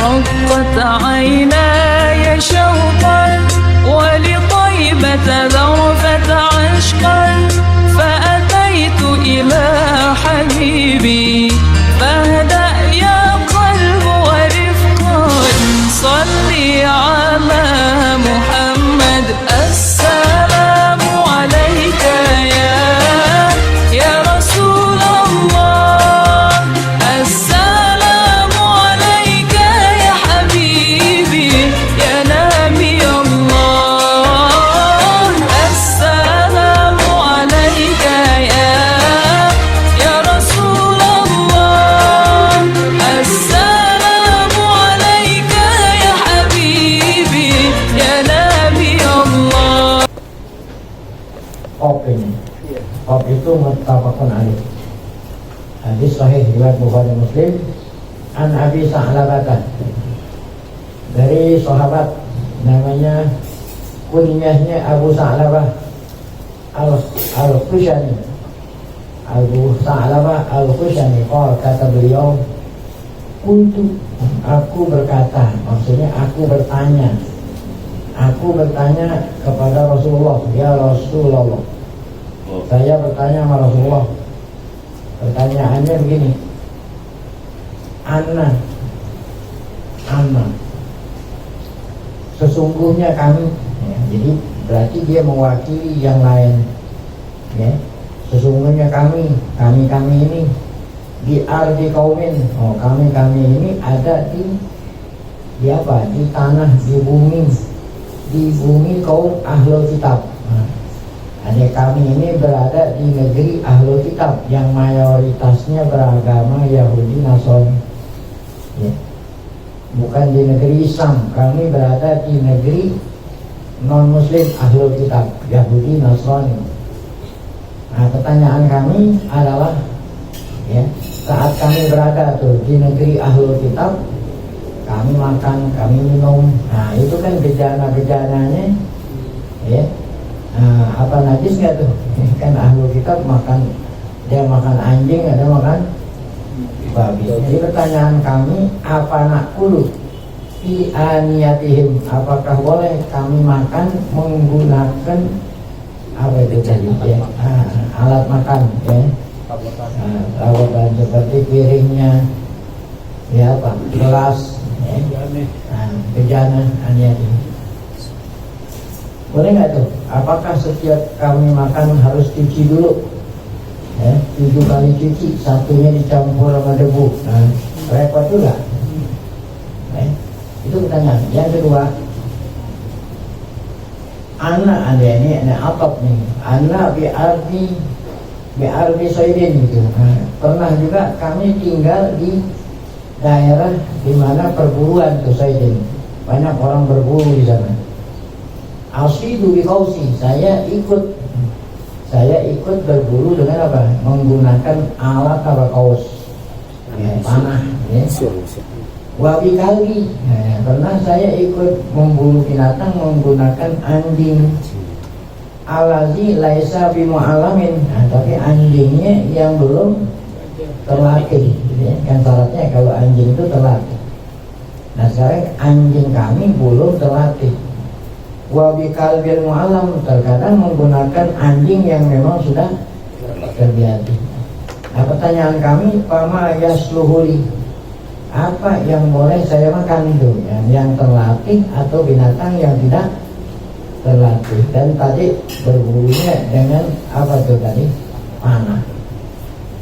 رقت عيناي شوقا ولطيبة ذرفت عشقا فأتيت إلى حبيبي فاهدأ يا قلب ورفقا صلي على محمد السلام عليك يا رسول الله السلام عليك يا حبيبي يا نبي الله السلام عليك يا رسول الله السلام عليك يا حبيبي يا نبي الله. Qaf ini, Qaf itu muttafaqun alaih. Hadis sahih riwayat Bukhari Muslim. An Abi Sa'labah, dari sahabat namanya kunyahnya Abu Sa'labah Al-Khushani. Abu Sa'labah Al-Khushani kata beliau, aku berkata, maksudnya aku bertanya kepada Rasulullah, ya Rasulullah, saya bertanya sama Rasulullah. Pertanyaannya begini, Anna, sesungguhnya kami, ya, jadi berarti dia mewakili yang lain, ya. Sesungguhnya kami ini di ardi kaumin, kami ini ada di apa? Di tanah, di bumi kaum ahlul kitab. Ada kami ini berada di negeri ahlul kitab yang mayoritasnya beragama Yahudi Nasrani, ya. Bukan di negeri Islam. Kami berada di negeri non muslim ahlul kitab, Yahudi Nasrani. Nah, pertanyaan kami adalah, ya, saat kami berada tuh di negeri ahlul kitab, kami makan, kami minum. Nah, itu kan bejana-bejananya, ya. Apa najis nggak tuh? Kan ahlul kitab makan, dia makan anjing, ada makan babi. Jadi pertanyaan kami, apa nakulu fi aniyatihim, apakah boleh kami makan menggunakan apa itu tadi, ya, alat makan, ya, rawatan seperti piringnya, ya, apa, gelas, ya, bejana aniyatihim. Boleh nggak tuh? Apakah setiap kami makan harus cuci dulu? Ya, 7 kali cuci, satunya dicampur sama debu. Nah, repot juga. Itu pertanyaan. Yang kedua, anak ada ini, ada atop nih. Anak biardi soidin gitu. Nah, pernah juga kami tinggal di daerah di mana perburuan tuh soidin. Banyak orang berburu di sana. Asyidu bi kausi, saya ikut berburu dengan apa? Menggunakan alat apa, kaus, ya, panah, ya. Wabi kalbi, nah, pernah saya ikut memburu binatang menggunakan anjing. Alazi laisa bimu'alamin, nah, tapi anjingnya yang belum terlatih, ya. Kan syaratnya kalau anjing itu terlatih. Nah, sekarang anjing kami belum terlatih. Wabi kalbil mu'alam, terkadang menggunakan anjing yang memang sudah terbiasa. Nah, pertanyaan kami, pama yasluhuli, apa yang boleh saya makan itu, yang terlatih atau binatang yang tidak terlatih? Dan tadi berburunya dengan apa itu tadi? Panah.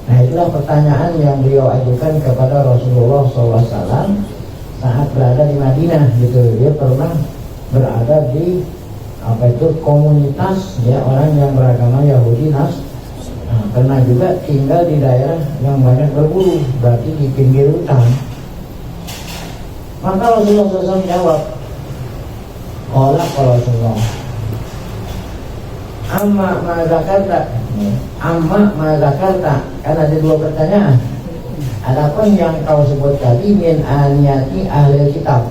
Nah, itulah pertanyaan yang beliau ajukan kepada Rasulullah SAW saat berada di Madinah, gitu. Dia pernah berada di apa itu komunitas, ya, orang yang beragama Yahudi Nasrani. Nah, pernah juga tinggal di daerah yang banyak berburu, berarti di pinggir hutan. Maka Rasulullah SAW jawab, kalau Rasulullah, amma mazakarta, kan ada 2 pertanyaan. Adapun yang kau sebut tadi min aniyati ahli kitab,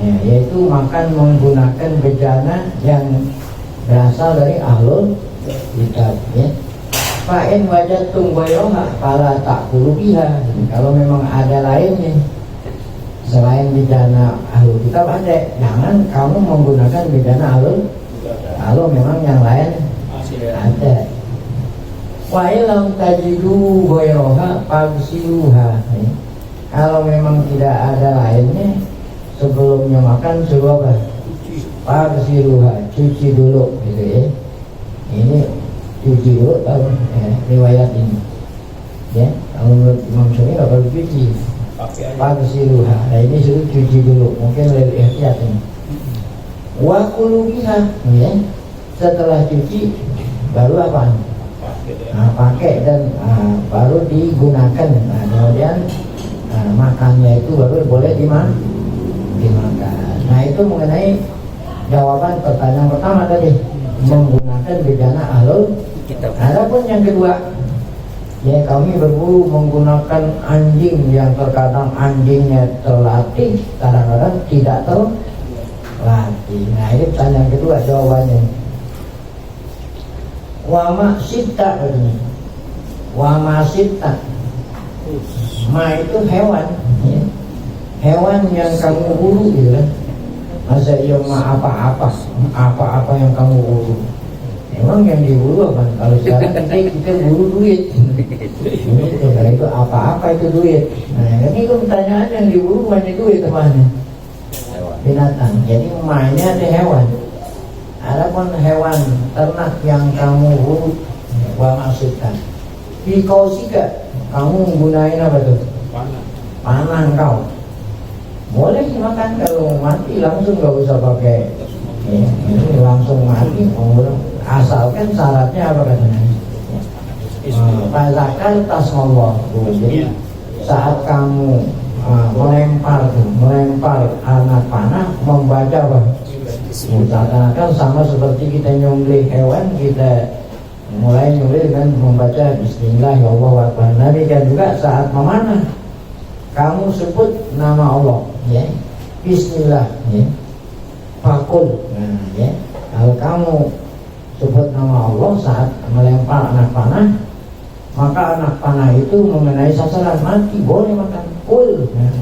ya, yaitu makan menggunakan bejana yang berasal dari ahlul kitab, ya. Fa'in wajatum bayroha fala ta'kulu biha, kalau memang ada lainnya selain pidana ahlul kitab ada. Jangan kamu menggunakan pidana ahlul kalau memang yang lain ada. Wa ilam tajidu ghairoha fagsiluha. Kalau memang tidak ada lainnya, sebelumnya makan suruh apa? Fagsiluha, cuci dulu gitu ya. Ini cuci dulu tahu ya, riwayat ini. Ya, kalau menurut Imam Syafi'i nggak perlu cuci. Fagsiluha. Nah ini suruh cuci dulu, mungkin lebih ihtiyat ini. Wa kulu biha, ya. Setelah cuci baru apa? Nah, pakai dan baru digunakan. Nah, kemudian makannya itu baru boleh dimakan. Nah itu mengenai jawaban pertanyaan pertama tadi, menggunakan bejana ahlul kitab. Adapun yang kedua, ya kami berburu menggunakan anjing yang terkadang anjingnya terlatih, kadang-kadang tidak terlatih. Nah ini pertanyaan kedua jawabannya. Wama sita ini, wama sita, ma itu hewan, ya. Hewan yang kamu buru gitu kan. Masa iya ma apa-apa yang kamu buru. Emang yang diburu apa? Kalau sekarang kita buru duit. Ini itu apa-apa itu duit. Nah ini kan pertanyaan yang diburu banyak duit kemana? Binatang. Jadi mainnya ada hewan. Adapun hewan ternak yang kamu buru, wa maksudkan di kausika, kamu gunain apa tuh? Panah kau. Boleh dimakan, kalau mati langsung gak usah pakai ya, ini langsung mati. Asalkan syaratnya apa katanya? Fazakar tasmallah. Jadi saat kamu melempar anak panah, membaca apa? Seakan-akan sama seperti kita nyembelih hewan, kita mulai nyembelih dengan membaca Bismillahirrahmanirrahim. Nabi kan juga saat memanah, kamu sebut nama Allah, ya, Bismillah, ya, Fakul. Nah, ya, kalau kamu sebut nama Allah saat melempar anak panah, maka anak panah itu mengenai sasaran mati, boleh makan. Kul, nah,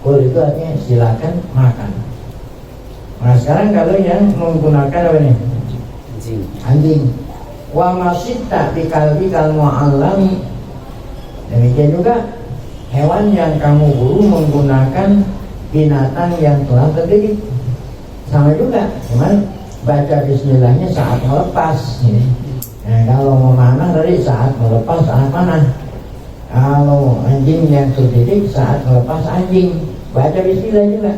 kul itu artinya silakan makan. Nah sekarang kalau yang menggunakan apa nih? Anjing. Wa masita bikalbi kalmu alami. Demikian juga hewan yang kamu buru menggunakan binatang yang telah terdidik. Sama juga, cuman baca bismillahnya saat melepas. Nah kalau memanah dari saat melepas anak panah. Kalau anjing yang terdidik saat melepas anjing, baca bismillah juga.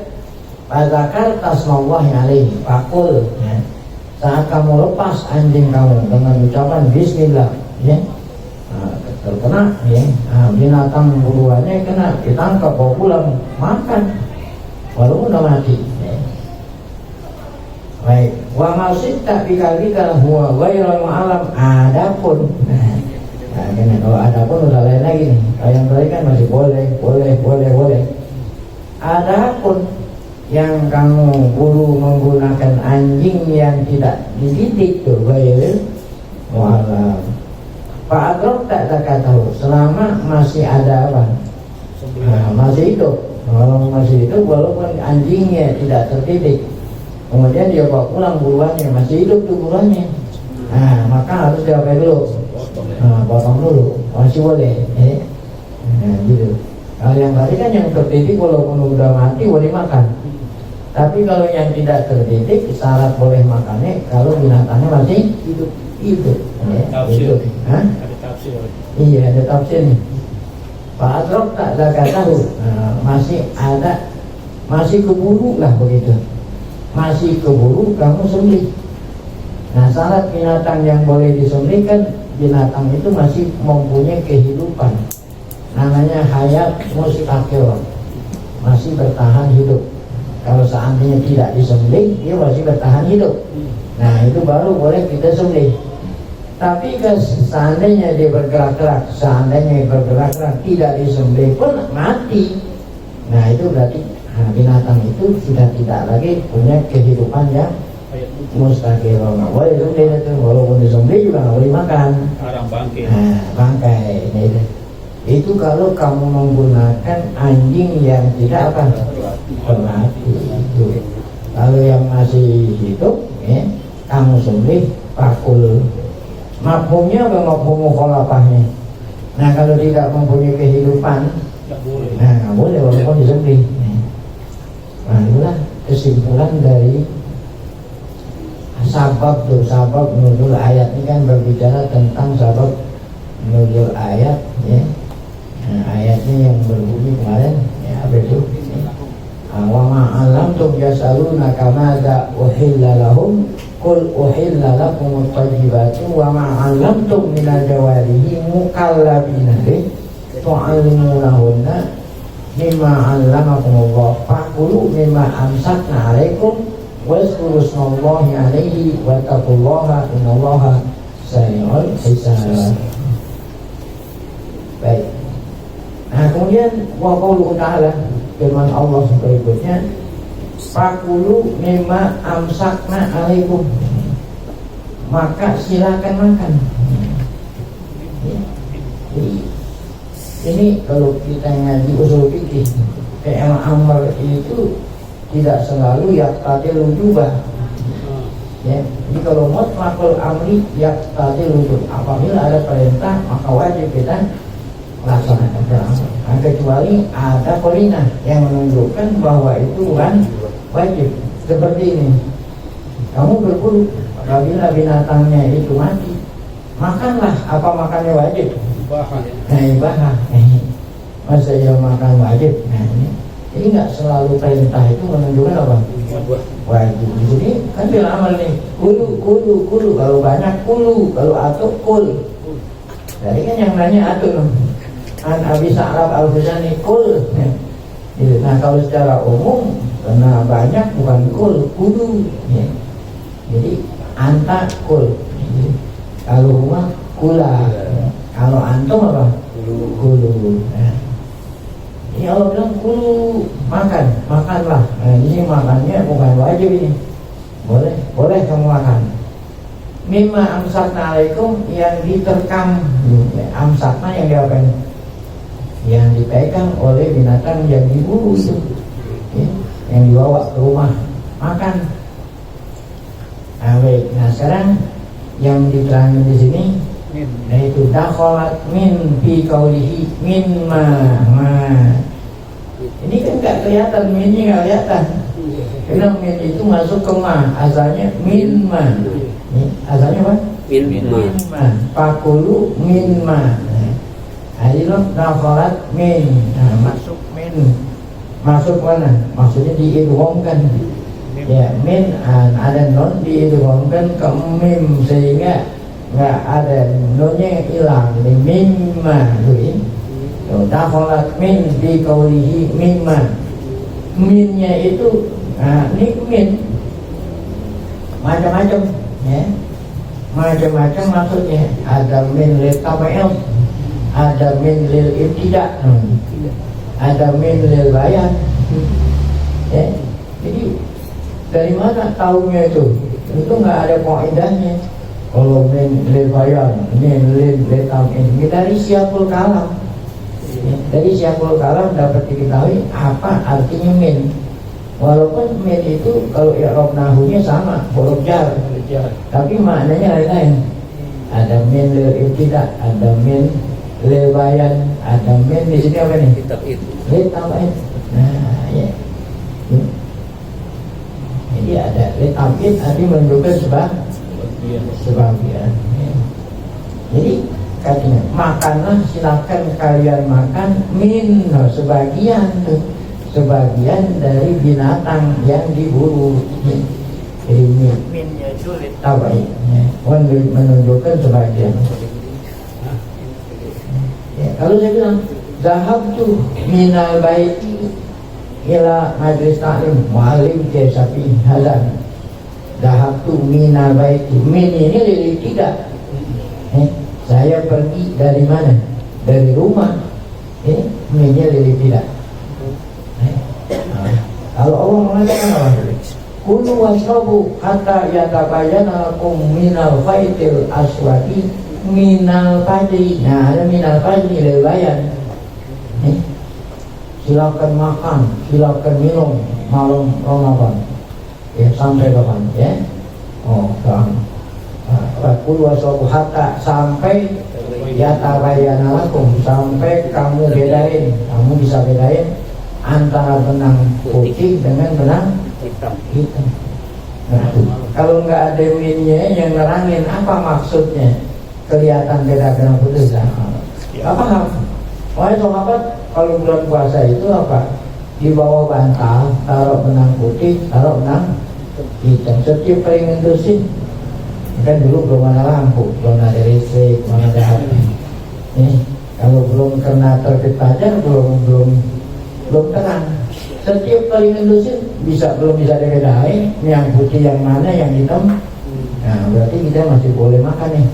Fazakar tasmallahi alaihi fakul, ya. Saat kamu lepas anjing kamu dengan ucapan bismillah, ya, terkena, ya, binatang buruannya kena, ditangkap bawa pulang makan walaupun udah mati, ya. Baik, wa masita bikal huwa ghairul alam. Adapun kalau adapun udah lain lagi nih. Kalau yang tadi kan masih boleh. Adapun yang kamu buru menggunakan anjing yang tidak dididik tuh ghairul alam. Pak Adrok tak tahu selama masih ada apa? Masih hidup. Kalau masih hidup walaupun anjingnya tidak terdidik, kemudian dia bawa pulang buruannya, masih hidup tuh buruannya. Nah, maka harus diapain dulu? Potong dulu, masih boleh. Nah, gitu. Kalau yang tadi kan yang terdidik walaupun udah mati boleh makan. Tapi kalau yang tidak terdidik, syarat boleh makannya kalau binatangnya masih hidup. Ya, hidup. Ada tafsir. Iya, ada tafsir nih. Pak Adrok tak tahu. Masih keburu lah begitu. Masih keburu kamu sembelih. Nah syarat binatang yang boleh disembelihkan, binatang itu masih mempunyai kehidupan. Namanya hayat mustaqil, masih bertahan hidup. Kalau seandainya tidak disembelih, dia masih bertahan hidup. Nah itu baru boleh kita sembelih. Tapi seandainya dia bergerak-gerak, tidak disembelih pun mati. Nah itu berarti binatang itu sudah tidak lagi punya kehidupan yang mustaqil. Nggak boleh sembelih itu, walaupun disembelih juga nggak boleh makan. Bangkai. Itu kalau kamu menggunakan anjing yang tidak apa? berarti itu. Kalau yang masih hidup, kamu sembelih pakul. Mafhumnya apa mafhum mukhalafahnya? Nah kalau tidak mempunyai kehidupan, nggak boleh walaupun disembelih. Nah itulah kesimpulan dari sabab nuzul ayat ini kan berbicara tentang sabab nuzul ayat, ya. Nah, ayatnya yang berbunyi kemarin, ya apa itu? Wa ma'alamtum yasalunaka madza uhilla lahum qul uhilla lakum at-tayyibatu wa ma'alamtum minal jawarihi mukallabina tu'allimunahunna mimma 'allamakumullah faqulu mimma amsakna 'alaikum wazkuru ismallahi 'alaihi wa taqullaha innallaha sari'ul hisab. Baik. Nah kemudian wa qauluhu ta'ala, firman Allah berikutnya, fakulu mimma amsakna alaikum, maka silakan makan. Jadi ini kalau kita ngaji usul fikih, fi'il amr itu tidak selalu yaqtadil wujubah. Ya, jadi kalau mutlaqul amri yaqtadil wujub, apabila ada perintah maka wajib kita laksanakan beramal. Nah, kecuali ada qarinah yang menunjukkan bahwa itu bukan wajib. Seperti ini, kamu berburu, apabila binatangnya itu mati, makanlah. Apa makannya wajib? Nah, ibahah. Masa yang makan wajib? Nah, ini jadi nggak selalu perintah itu menunjukkan apa? Wajib. Jadi kan bila amal nih, kulu kalau banyak kulu, kalau atuk kul. Jadi kan yang nanya atuk loh. An Abi Sa'lab Al-Huzani kul. Nah kalau secara umum karena banyak bukan kul, kudu. Ya. Jadi anta kul. Jadi, kalau rumah kula. Kalau antum apa? Kulu. Nah, ini Allah bilang kulu, makanlah. Nah ini makannya bukan wajib ini. Boleh kamu makan. Mimma amsakna alaikum, yang diterkam. Amsakna yang diapain? Yang dipegang oleh binatang yang diburu itu, ya, yang dibawa ke rumah makan. Nah, baik. Nah sekarang yang diterangkan di sini, yaitu dakhalat min fi qaulihi min ma. Ini kan nggak kelihatan, minnya nggak kelihatan. Karena min itu masuk ke ma, asalnya min ma. Asalnya apa? Min ma. Pakulu min ma. Ailun dakhalat min. Nah, masuk min. Masuk mana? Maksudnya diidghamkan. Ya, min ada non diidghamkan ke mim sehingga enggak ada nonnya hilang. Di mimma itu. Dakhalat min di qaulihi mimma. Minnya itu ini min macam-macam, ya. Macam-macam maksudnya. Ada min litab'il, ada min lil ibtida, ada min lil bayan, ya. Jadi dari mana tahunya itu? Itu nggak ada kaidahnya. Kalau min lil bayan, min lil litab'il, dari siapul kalam, ya. Dari siapul kalam dapat diketahui apa artinya min. Walaupun min itu kalau i'rab nahunya sama, huruf jar, tapi maknanya lain-lain. Ada min lil ibtida, ada min lil bayan, ada min di sini apa nih? Litab'id. Nah, ya. Jadi ada litab'id artinya menunjukkan sebagian. Ya. Jadi katanya makanlah, silakan kalian makan min sebagian dari binatang yang diburu. Ya. Jadi minnya itu litab'id, ya. Menunjukkan sebagian. Ya, kalau saya bilang zahabtu minal baiti ila majlis ta'lim mu'allim kesapi halan, zahabtu minal baiti, min ini lili tidak, saya pergi dari mana? Dari rumah. Minnya lili tidak. Kalau Allah mengatakan apa? Kulu wasrabu hatta yatabayyana lakum minal khaytil aswadi minal fajri. Nah ada minal fajri lil bayan. silakan makan, silakan minum malam Ramadan. Ya, sampai kapan ya? Oh, Fakulu wasobu hatta sampai yatabayana lakum, sampai kamu bedain, kamu bisa bedain antara benang putih dengan benang hitam. Nah, kalau nggak ada minnya yang nerangin apa maksudnya kelihatan beda benang putih, apa paham? Wahai sahabat, kalau bulan puasa itu apa? Di bawah bantal taruh benang putih, taruh benang hitam. Setiap kali ngendusin, kan dulu belum ada lampu, belum ada listrik, belum ada HP. Nih, kalau belum kena terbit fajar, belum terang. Setiap kali ngendusin belum bisa dibedain yang putih yang mana, yang hitam. Nah, berarti kita masih boleh makan nih.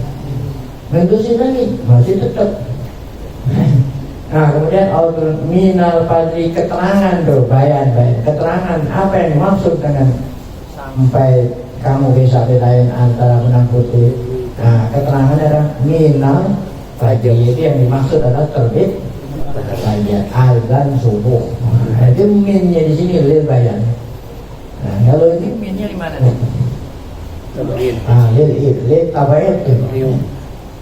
Ngendusin lagi masih tetap. Nah, kemudian minal fadli, keterangan tuh, bayan. Keterangan apa yang dimaksud dengan sampai kamu bisa bedain antara benang putih. Nah, keterangannya adalah minal fadli, itu yang dimaksud adalah terbit fajar, azan subuh. Nah, itu minnya di sini lil bayan. Nah, kalau ini minnya di mana nih? Lil tabayat itu.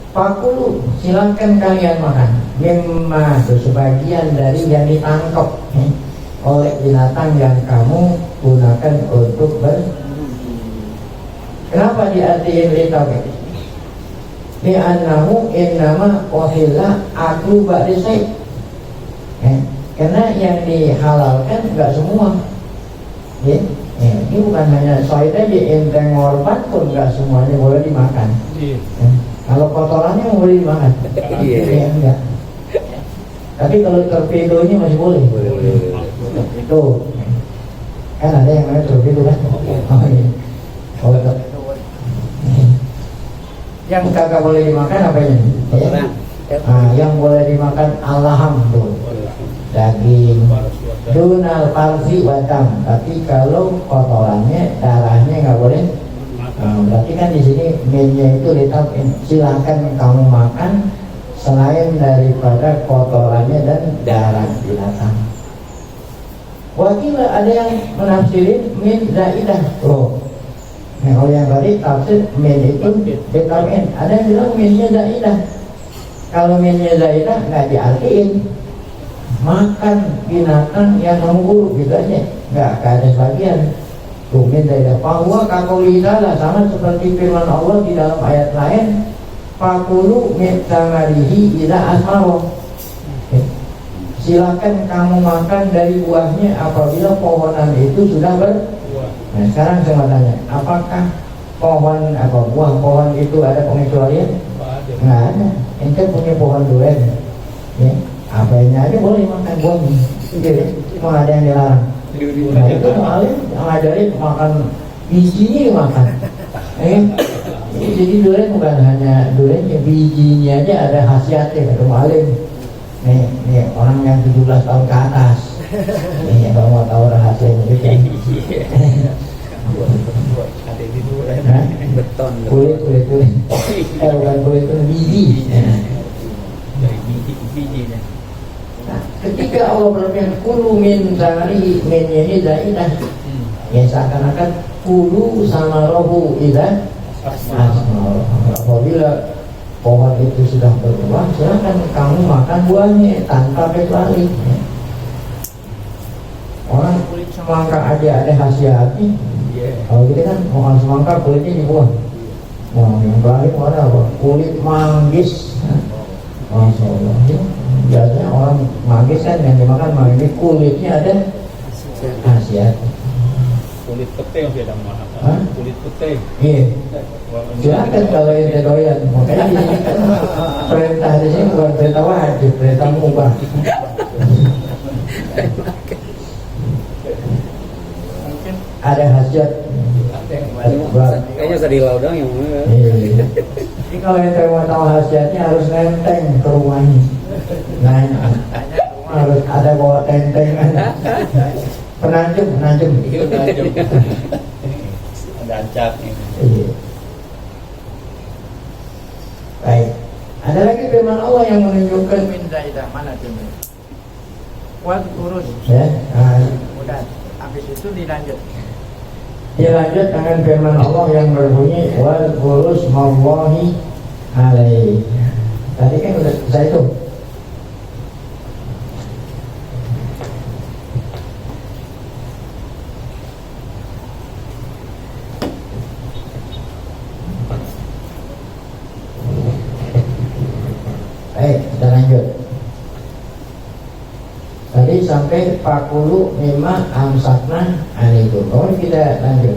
Fakulu, silakan kalian makan. Mimma, sebagian dari yang ditangkap oleh binatang yang kamu gunakan untuk Kenapa diartiin litawet? Li'annahu innama uhilla aku ba'disai. Karena yang dihalalkan enggak semua. Ya, ini bukan hanya soid aja, enteng ngorban pun enggak semuanya boleh dimakan. Kalau kotorannya boleh dimakan. Iya, enggak. Tapi kalau torpedonya masih boleh. Itu kan ada yang namanya torpedo kan? Oh iya. Kalau yang kagak boleh dimakan apanya? Ya? Nah, yang boleh dimakan alham tuh, daging, dunal palsi wadam. Tapi kalau kotorannya, darahnya nggak boleh. Nah, berarti kan di sini minnya itu ditambah, silakan kamu makan selain daripada kotorannya dan darah binatang. Wakil ada yang menafsirin min zaidah. Nah, kalau yang tadi tafsir min itu vitamin, ada yang bilang minnya zaidah. Kalau minnya zaidah nggak diartiin makan binatang yang kamu buruk gitu aja, nggak ada sebagian. Min zaidah. Bahwa kakuli salah sama seperti firman Allah di dalam ayat lain. Fakulu min tamarihi ila asmaro. Silakan kamu makan dari buahnya apabila pohonan itu sudah Nah, sekarang saya mau tanya, apakah pohon atau buah pohon itu ada pengecualian? Nggak ada. Ente punya pohon durian, ya, apanya aja boleh makan buahnya. Jadi, mau ada yang dilarang. Nah, itu malah ngajarin makan bijinya makan. Jadi durian bukan hanya duriannya, bijinya aja ada khasiatnya. Kata maling. Nih orang yang 17 tahun ke atas. Ini kalau mau tahu rahasianya itu. Beton. Kulit. Bukan kulit itu biji. Bijinya. Nah, ketika Allah berfirman kulu min zamari, minnya ini zaidah. Ya seakan-akan kulu sama rohu idah. Apabila pohon itu sudah berbuah, silakan kamu makan buahnya tanpa kecuali. Orang kulit semangka aja ada khasiatnya. Kalau kita kan makan semangka kulitnya dibuang. Wah, yang lain ada apa? Kulit manggis. Masya Allah. Biasanya orang manggis kan yang dimakan manggis kulitnya ada khasiat. Kulit pete yang beda mahal. Kulit pete. Iya. Silakan kalau yang doyan. Makanya di sini kan perintah di sini bukan perintah wajib, perintah mubah. Ada hajat. Kayaknya sedih laudang yang mana? Iya. Jadi kalau yang mau tahu hajatnya harus nenteng ke rumahnya. Nah, harus ada bawa tentengan. Penanjung. Iya, penanjung. Ada ancaknya. Iya. Baik. Ada lagi firman Allah yang menunjukkan min zaidah, mana firman? Kuat urus. Ya, Udah. Habis itu dilanjut. dilanjut dengan firman Allah yang berbunyi wal kurus mawahi alaih. Tadi kan udah saya itu. Baik, kita lanjut. Tadi sampai 45 amsakna alaikum. Oh, kita lanjut.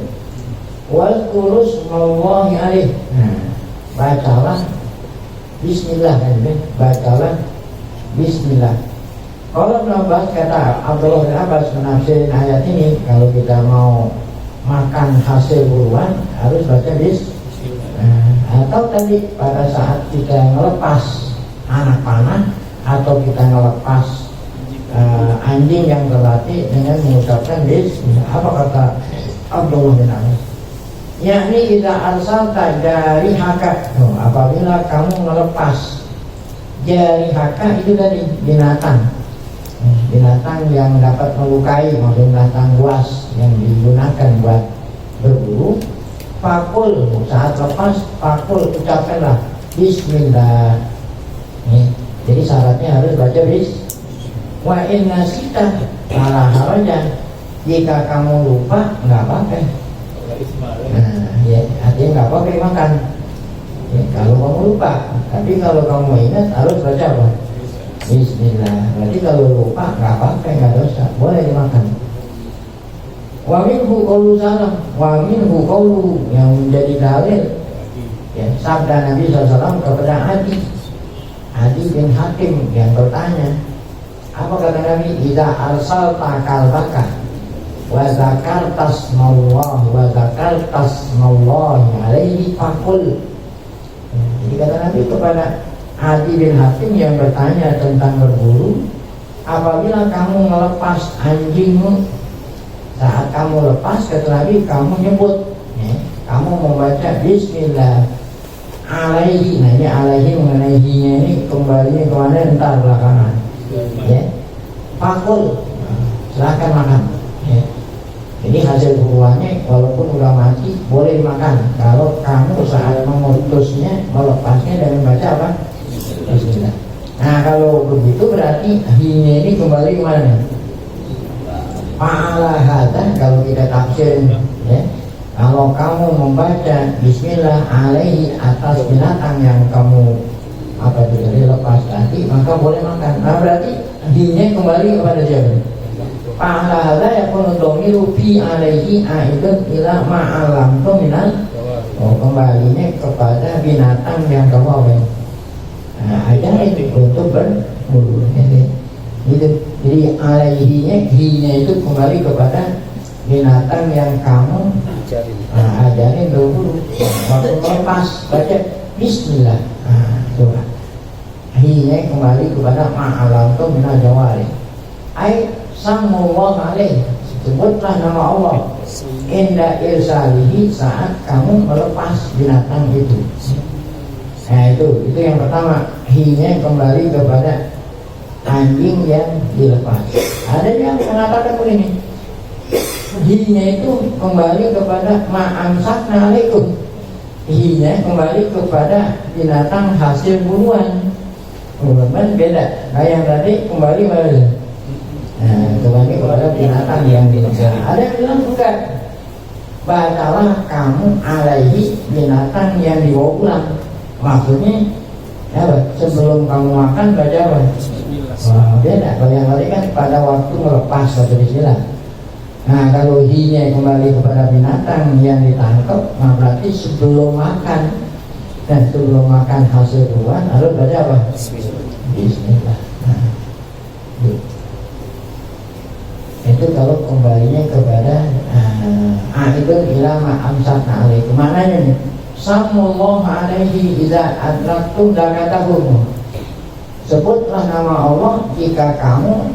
Wal kurus mawahi alaih. Nah, bacalah Bismillah kan, bacalah Bismillah. Kalau Ibnu Abbas, kata Abdullah bin Abbas menafsirin ayat ini, kalau kita mau makan hasil buruan harus baca Bismillah. Atau tadi pada saat kita ngelepas anak panah atau kita ngelepas anjing yang terlatih dengan mengucapkan Bismillah. Apa kata Abdullah bin Abbas? Yakni idza arsalta jarihaka, apabila kamu melepas jarihaka, itu tadi binatang yang dapat melukai, maksudnya binatang buas yang digunakan buat berburu. Fakul, saat lepas fakul ucapkanlah Bismillah. Jadi syaratnya harus baca Bismillah. Wa inna sita ala harajan, jika kamu lupa nggak apa-apa. Nah, ya, artinya nggak apa-apa makan. Ya, kalau kamu lupa, tapi kalau kamu ingat harus baca apa? Bismillah. Berarti kalau lupa nggak apa-apa, nggak dosa, boleh dimakan. Wa minhu qaulu salam, wa minhu qaulu, yang menjadi dalil ya, sabda Nabi SAW kepada Adi bin Hatim yang bertanya, apa kata Nabi? Idza arsalta kalbaka wa zakartas mallahi alaihi faqul. Jadi kata Nabi kepada Adi bin Hatim yang bertanya tentang berburu, apabila kamu melepas anjingmu, saat kamu lepas, kata Nabi, kamu nyebut ya, kamu membaca Bismillah alaihi. Nah, ini alaihi mengenai hinya ini kembalinya kemana entar belakangan ya. Fakul, silahkan makan ya. Jadi hasil buruannya walaupun udah mati boleh dimakan kalau kamu saat memutusnya, melepasnya dengan baca apa? Bismillah. Nah, kalau begitu berarti hinya ini kembali kemana? Fa'ala hadza, kalau kita tafsir ya, kalau kamu membaca Bismillah alaihi atas binatang yang kamu apa itu tadi lepas tadi, maka boleh makan. Nah, berarti hinya kembali kepada siapa? Fa'ala hadza yakunu dhamiru fi alaihi aidun ila ma'alam tu minal. Oh, kembalinya kepada binatang yang kamu apa? Nah, aja itu untuk berburu. Jadi hinya itu kembali kepada binatang yang kamu ajarin berburu. Waktu melepas baca Bismillah. Coba hinya kembali kepada ma'alam tu minal jawari. Ai samullah alaih, sebutlah nama Allah inda irsalihi, saat kamu melepas binatang itu. Nah, itu yang pertama, hinya kembali kepada anjing yang dilepas. Ada yang mengatakan begini, hinya itu kembali kepada ma'amsakna alaikum, hinya kembali kepada binatang hasil buruan. Benar beda. Nah, yang tadi kembali kepada kembali kepada binatang yang dilepas. Ada yang bilang bukan, bacalah kamu alaihi binatang yang dibawa pulang. Maksudnya apa? Sebelum kamu makan baca apa? Wah, beda. Kalau yang tadi kan pada waktu melepas baca Bismillah. Nah, kalau hinya kembali kepada binatang yang ditangkap, nah berarti sebelum makan, dan sebelum makan hasil buruan harus baca apa? Bismillah. Nah, itu kalau kembalinya kepada itu ilama amsakna alaikum. Maknanya nih, samullah alaihi idza adraktum dakatahum, sebutlah nama Allah jika kamu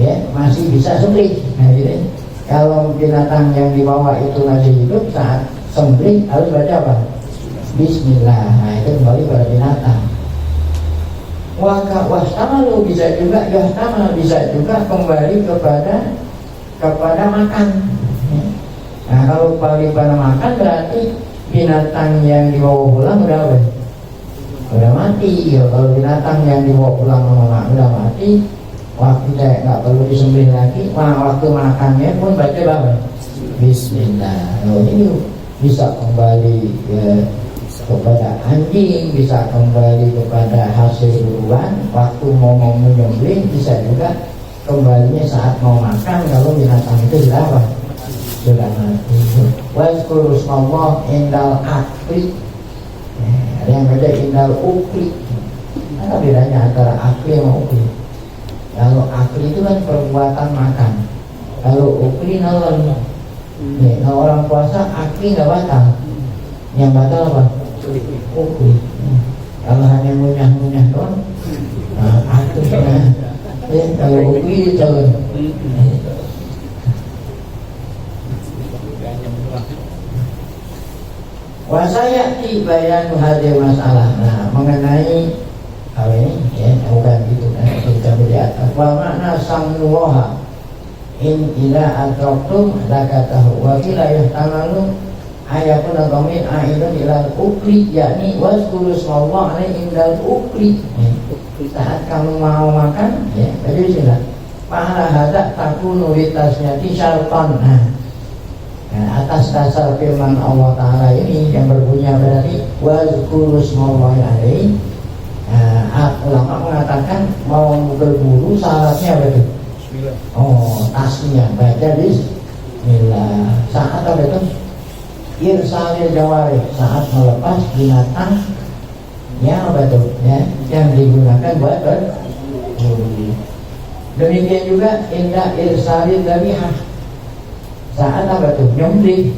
ya masih bisa sembelih. Nah, jadi kalau binatang yang dibawa itu masih hidup, saat sembelih harus baca apa? Bismillah. Nah, itu kembali pada binatang. Wastamalu bisa juga, yahtamal bisa juga kembali kepada makan. Nah kalau kembali pada makan berarti binatang yang dibawa pulang udah mati. Ya, kalau binatang yang dibawa pulang udah mati, waktu nggak perlu disembelih lagi. Waktu makannya pun baca apa? Bismillah. Nah, ini bisa kembali kepada anjing, bisa kembali kepada hasil buruan. Waktu mau menyembelih bisa juga kembalinya saat mau makan kalau binatang itu sudah apa? Sudah mati. Wazkurusmallah indal akli. Ada yang beda indal ukli. Apa bedanya antara akli sama ukli? Kalau akli itu kan perbuatan makan. Kalau ukli nalar. Kalau orang puasa akli nggak batal. Yang batal apa? Ukli. Kalau hanya ngunyah-ngunyah doang, akli. Kalau ukli itu wasayati bayan hadir masalah. Nah mengenai hal ini ya bukan gitu kan kita melihat apa makna samnuha in ila atraktum lakatahu wa kila yahtamalu ayatun aqamin aidun ila ukli yakni wazkurusmallah alaihi indal ukli. Saat kamu mau makan ya jadi sila pahala hadak takunu litasnyati syartan. Nah, atas dasar firman Allah Ta'ala ini yang berbunyi berarti wazkurusmallah alaihi. Ulama mengatakan mau berburu syaratnya apa itu? Tasnya baca bismillah. Saat apa itu? Irsalil jawari, saat melepas binatang yang apa itu? Ya, yang digunakan buat berburu. Demikian juga indah irsalil dhabihah, saat apa tuh? Nyembelih.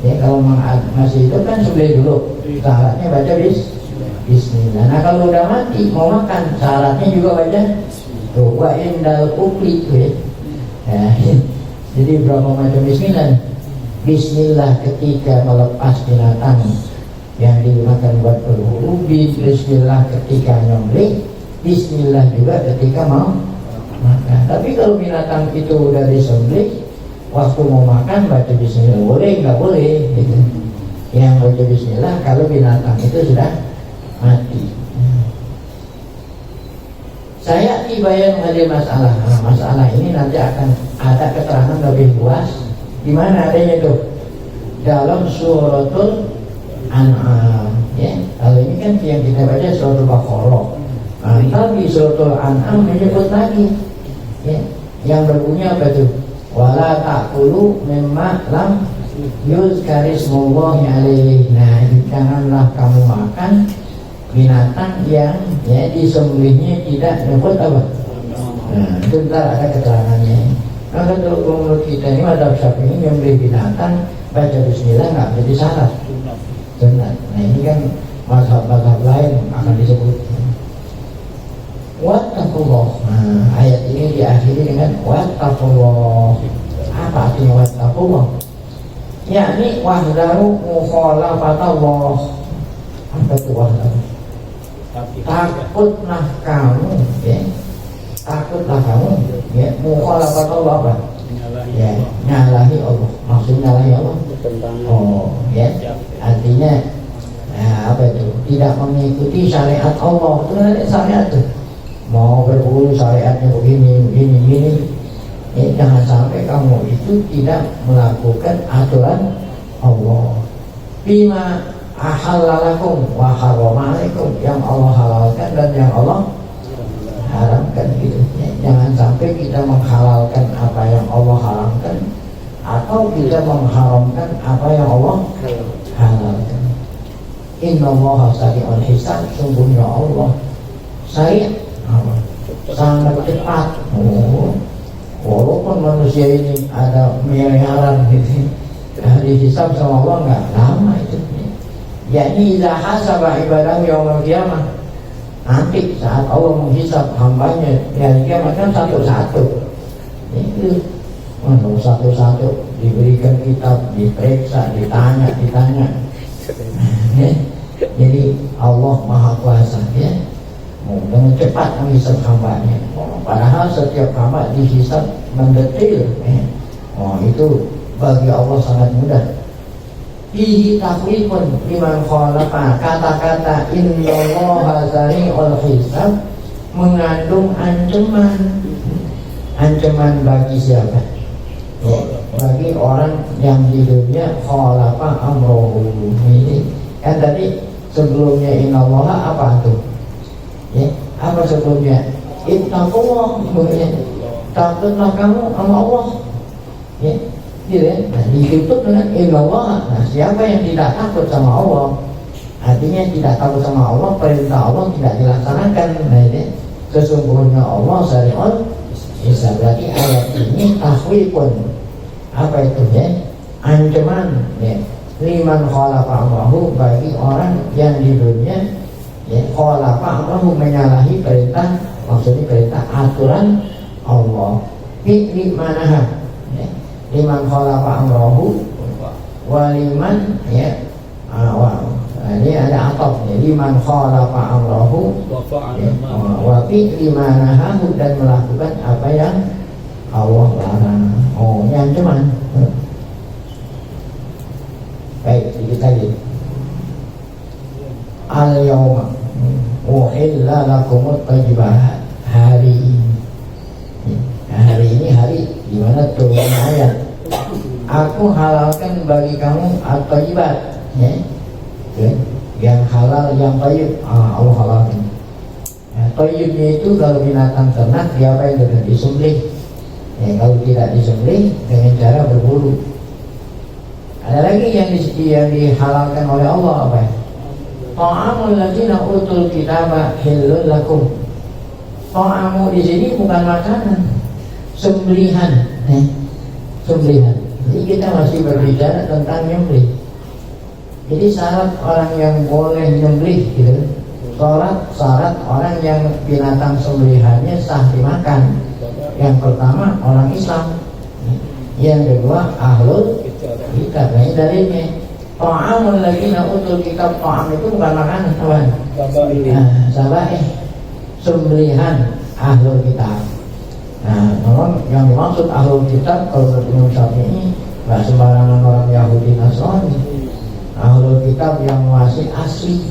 Ya kalau masih itu kan sembelih dulu. Syaratnya baca bismillah. Nah kalau udah mati mau makan syaratnya juga baca tuh wa indal ukli ya. Jadi berapa macam bismillah? Bismillah ketika melepas binatang yang digunakan buat berburu, bismillah ketika nyembelih, bismillah juga ketika mau makan. Tapi kalau binatang itu udah disembelih, waktu mau makan baca bismillah boleh nggak boleh gitu. Yang baca bismillah kalau binatang itu sudah mati. Saya tibayan hadir masalah. Nah, masalah ini nanti akan ada keterangan lebih luas. Di mana adanya itu? Dalam suratul An'am. Ya, kalau ini kan yang kita baca suratul Baqarah. Tapi suratul An'am menyebut lagi. Ya, yang berbunyi apa itu? Wala ta'kulu mimma lam yuzkarismullahi alaihi. Nah, janganlah kamu makan binatang yang ya disembelihnya tidak nyebut apa? Nah, itu ntar ada keterangannya. Maka kalau menurut kita ini mazhab Syafi'i nyembelih binatang baca bismillah nggak jadi syarat. Sunat. Nah ini kan mazhab-mazhab lain akan disebut. Wattaqullah. Nah, ayat ini diakhiri dengan wattaqullah. Apa artinya wattaqullah? Yakni wahdaru mukhalafatallah. Apa itu wahdaru? Takutlah kamu ya. Takutlah kamu ya, mukhalafatallah apa? Ya, nyalahi Allah. Maksudnya nyalahi Allah. Ya. Artinya apa itu? Tidak mengikuti syariat Allah. Itu ada syariat tuh. Mau berburu syariatnya begini. Ya, jangan sampai kamu itu tidak melakukan aturan Allah. Bima ahallalakum wa harrama alaikum, yang Allah halalkan dan yang Allah haramkan gitu. Ya, jangan sampai kita menghalalkan apa yang Allah haramkan atau kita mengharamkan apa yang Allah halalkan. Innallaha sari'ul hisab, sungguhnya Allah sari' sangat cepat. Walaupun manusia ini ada miliaran gitu, dihisab sama Allah nggak lama itu. Yakni idza hasaba ibadahu yaumil qiyamah, nanti saat Allah menghisab hambanya di hari kiamat kan satu-satu. Itu satu-satu diberikan kitab, diperiksa, ditanya. Jadi Allah Maha Kuasa ya. dengan cepat menghisap hambanya. Padahal setiap hamba dihisap mendetil. Itu bagi Allah sangat mudah. Fihi takhwifun liman khalafa. Kata-kata innallaha sari'ul hisab mengandung ancaman bagi siapa? Bagi orang yang di dunia khalafa amrohu. Ini kan tadi sebelumnya innallaha apa tuh? Apa sebelumnya? Ittaqullah. Takutlah kamu sama Allah. Nah, ditutup dengan illallah. Nah, siapa yang tidak takut sama Allah, artinya tidak takut sama Allah, perintah Allah tidak dilaksanakan. Nah, ini sesungguhnya Allah syari'ul hisab. Berarti ayat ini tahwifun. Apa itu ya? Ancaman ya. Liman khalafa amrahu, bagi orang yang di dunia khalafa amrahu, menyalahi perintah, maksudnya perintah aturan Allah. Fi manaha liman khalafa amrahu waliman ini ada ataf ya, liman khalafa amrahu wa fi limanahu, dan melakukan apa yang Allah larang. Yang cuman baik sedikit lagi. Al-yawma uhilla lakumut thayyibat. Hari ini hari di mana turun ayat, aku halalkan bagi kamu at-thayyibat, yang halal, yang thayyib, Allah halalkan. Thayyibnya itu kalau binatang ternak diapain? Dengan disembelih. Kalau tidak disembelih dengan cara berburu. Ada lagi yang dihalalkan oleh Allah, apa? Ta'amul ladzina utul kitaba hillul lakum. Ta'amu di sini bukan makanan, sembelihan. Sembelihan. Jadi kita masih berbicara tentang nyembelih. Jadi syarat orang yang boleh nyembelih gitu, syarat orang yang binatang sembelihannya sah dimakan. Yang pertama orang Islam, yang kedua ahlul kitab. Nah, ini dalilnya. Ta'amul ladzina utul kitab, ta'am itu bukan makanan, kawan. Sabaih, sembelihan ahlul kitab. Nah, memang yang dimaksud ahlul kitab kalau menurut Imam Syafi'i nggak sembarangan orang Yahudi Nasrani. Ahlul kitab yang masih asli,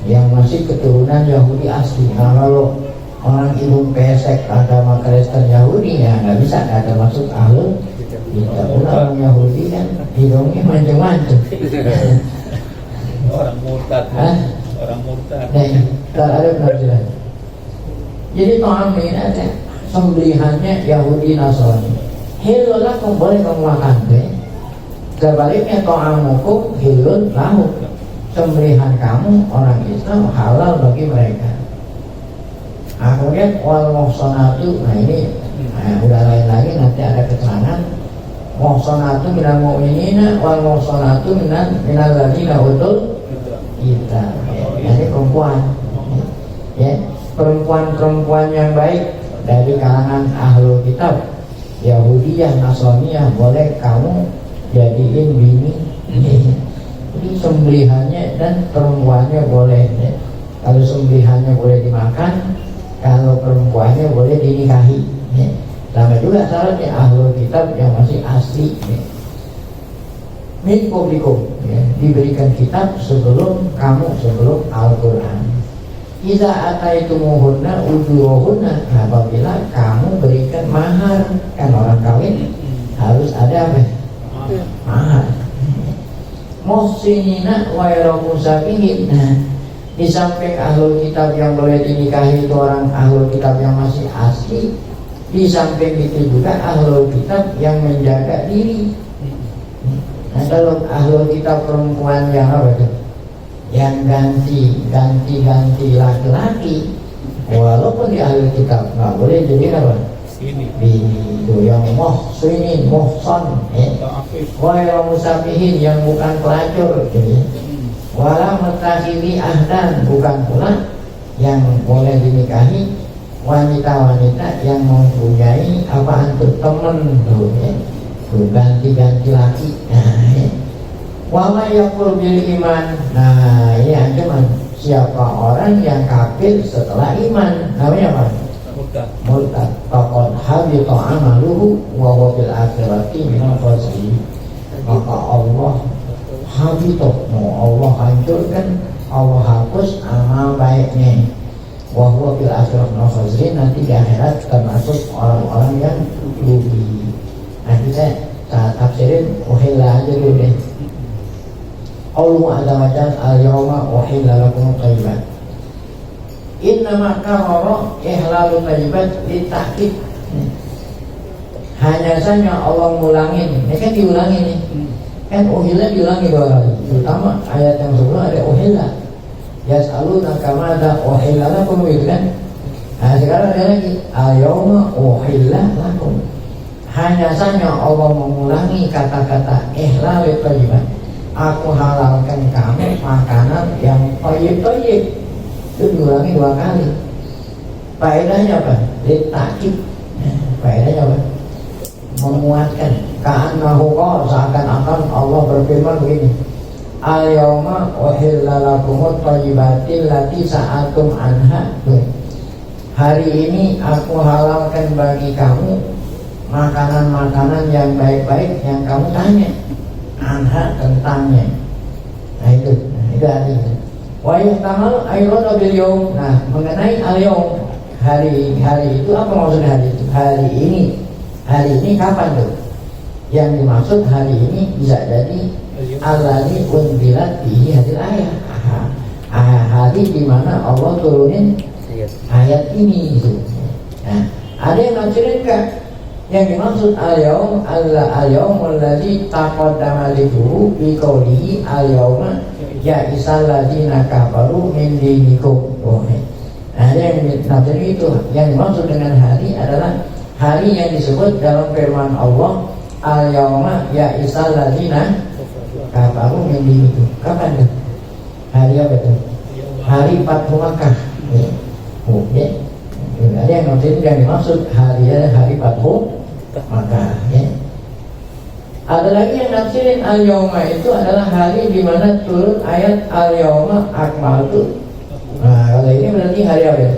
yang masih keturunan Yahudi asli. Nah, kalau orang hidung pesek agama Kristen Yahudi, ya nggak bisa, nggak ada maksud ahlul kitab. Orang Yahudi kan hidungnya macam-macam. Orang murtad. Orang murtad. Nah, ada penafsiran. Jadi ta'am ini ada sembelihannya Yahudi Nasrani. Hilul lakum, boleh kamu makan. Sebaliknya ta'amukum hilul lahu, sembelihan kamu orang Islam halal bagi mereka. Kemudian wal muhsanatu, nah ini udah lain lagi, nanti ada keterangan. Muhsanatu minal mu'minina wal muhsanatu minal ladzina utul kitab. Jadi perempuan, perempuan-perempuan yang baik dari kalangan ahlul kitab, Yahudiyah, Nasraniyah, boleh kamu jadiin bini. Jadi sembelihannya dan perempuannya boleh. Kalau sembelihannya boleh dimakan, kalau perempuannya boleh dinikahi. Sama juga syaratnya ahlul kitab yang masih asli. Min qablikum, diberikan kitab sebelum Al-Quran. Iza ataitumuhunna ujurohunna, apabila kamu berikan mahar. Kan orang kawin harus ada apa? Mahar. Muhsinina wa yaramusabihin. Nah, di samping ahlul kitab yang boleh dinikahi itu orang ahlul kitab yang masih asli, di samping itu juga ahlul kitab yang menjaga diri. Nah, kalau ahlul kitab perempuan yang apa itu? Yang ganti laki-laki, walaupun di ahlul kitab nggak boleh jadi apa? Bini itu yang muhsinin, muhsan, wa yang musabihin, yang bukan pelacur, wala mutakhiri ahdan, bukan pula yang boleh dinikahi wanita-wanita yang mempunyai apa untuk teman tuh, ganti laki. Wama yakul bil iman. Nah, ini ancaman siapa orang yang kafir setelah iman, namanya apa? Murtad. Faqad habita amaluhu wa huwa fil akhirati minal khasirin. Maka Allah habita, Allah hancurkan, Allah hapus amal baiknya. Wa huwa fil akhirati minal khasirin, nanti di akhirat termasuk orang-orang yang rugi. Nah kita tafsirin uhilla aja dulu deh. Allah azza wa jalla al-yawma uhilla lakum thayyibat. Innama karara ihlalu thayyibat litakid. Hanya saja Allah ngulangin, ini kan diulangin nih. Kan uhilla diulangi 2 kali. Terutama ayat yang sebelum ada uhilla. Yas'alunaka madza uhilla lakum, gitu kan. Nah sekarang ada lagi al-yawma uhilla lakum. Hanya saja Allah mengulangi kata-kata ihlalu thayyibat. Aku halalkan kamu makanan yang thayyib. Itu diulangi 2 kali. Faedahnya apa? Litakid. Faedahnya apa? Menguatkan. Ka'annahu qala, seakan-akan Allah berfirman begini. Al-yawma uhilla lakumut thayyibatil lati sa'atum anha. Hari ini aku halalkan bagi kamu makanan-makanan yang baik-baik yang kamu tanya anha tentangnya. Nah itu artinya. Wa yuhtamal ayrada bil yaum. Nah, mengenai al-yaum, hari itu apa maksudnya hari itu? Hari ini kapan tuh? Yang dimaksud hari ini bisa jadi alladzi unzilat bihi hadil ayat. Hari di mana Allah turunin ayat ini gitu. Nah, ada yang nafsirin kan? Yang dimaksud al-yaum alladzi taqaddama dzikruhu bi qawlihi al-yauma ya'isal ladzina kafaru min dinikum. Nah, yang nafsirin itu. Yang dimaksud dengan hari adalah hari yang disebut dalam firman Allah al-yauma ya'isal ladzina kafaru min dinikum. Kapan tuh? Hari apa tuh? Hari Fathu Makkah. Ya. Ada yang nafsirin yang dimaksud hari Fathu Makkah, ya. Ada lagi yang nafsirin al-yawma itu adalah hari di mana turun ayat al-yawma akmaltu. Nah, kalau ini berarti hari apa ya?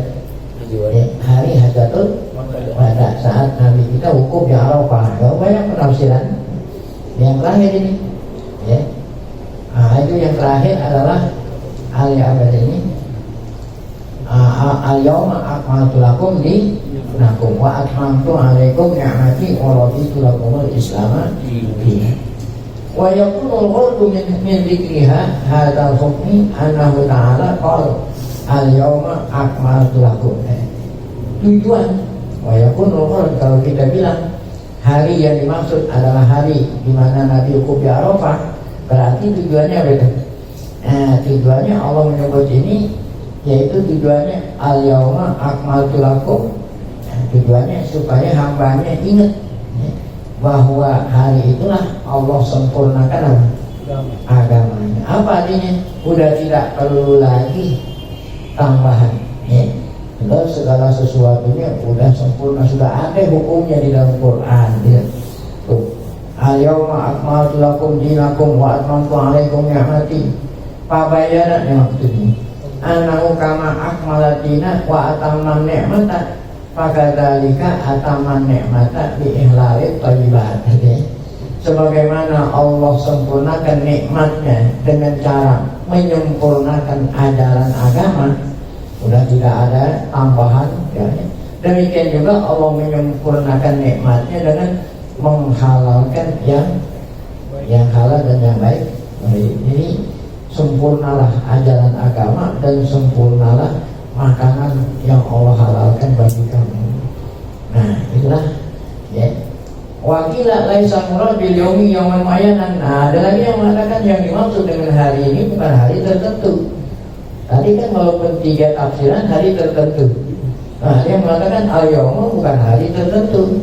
Hari Hajjatul Wada, saat Nabi kita wukuf di Arafah. Kalau banyak penafsiran. Yang terakhir ini, ya. Nah, itu yang terakhir adalah al-yawma ini. Al-yawma akmaltu lakum dinakum wa atmamtu alaikum ni'mati wa raditu lakumul islama dinan. Wa yakunul ghurdu min dzikriha hadzal hukmi annahu ta'ala qala al-yawma akmaltu lakum. Tujuan wa yakunul ghurdu, kalau kita bilang hari yang dimaksud adalah hari di mana Nabi wukuf di Arafah, berarti tujuannya beda. Nah, tujuannya Allah menyebut ini, yaitu tujuannya al-yawma akmaltu lakum. Tujuannya supaya hambanya ingat bahwa hari itulah Allah sempurnakan agamanya. Apa artinya? Udah tidak perlu lagi tambahan, ya. Terus segala sesuatunya udah sempurna, sudah ada hukumnya di dalam Quran, ya. Tuh, al-yawma akmaltu lakum dinakum wa atmamtu alaikum ni'mati. Pabayaran yang maksudnya anahu kama akmalatina wa atamman ni'mata fakadzalika atamman ni'mata bi ihlalit thayyibat. Sebagaimana Allah sempurnakan nikmatnya dengan cara menyempurnakan ajaran agama, sudah tidak ada tambahan, ya. Demikian juga Allah menyempurnakan nikmatnya dengan menghalalkan yang halal dan yang baik. Jadi sempurnalah ajaran agama dan sempurnalah makanan yang Allah halalkan bagi kamu. Nah, itulah, ya. Wakila laisa murad bil yaumi yauman muayyanan. Nah, ada lagi yang mengatakan yang dimaksud dengan hari ini bukan hari tertentu. Tadi kan walaupun 3 tafsiran hari tertentu. Nah, ada yang mengatakan al-yaum bukan hari tertentu.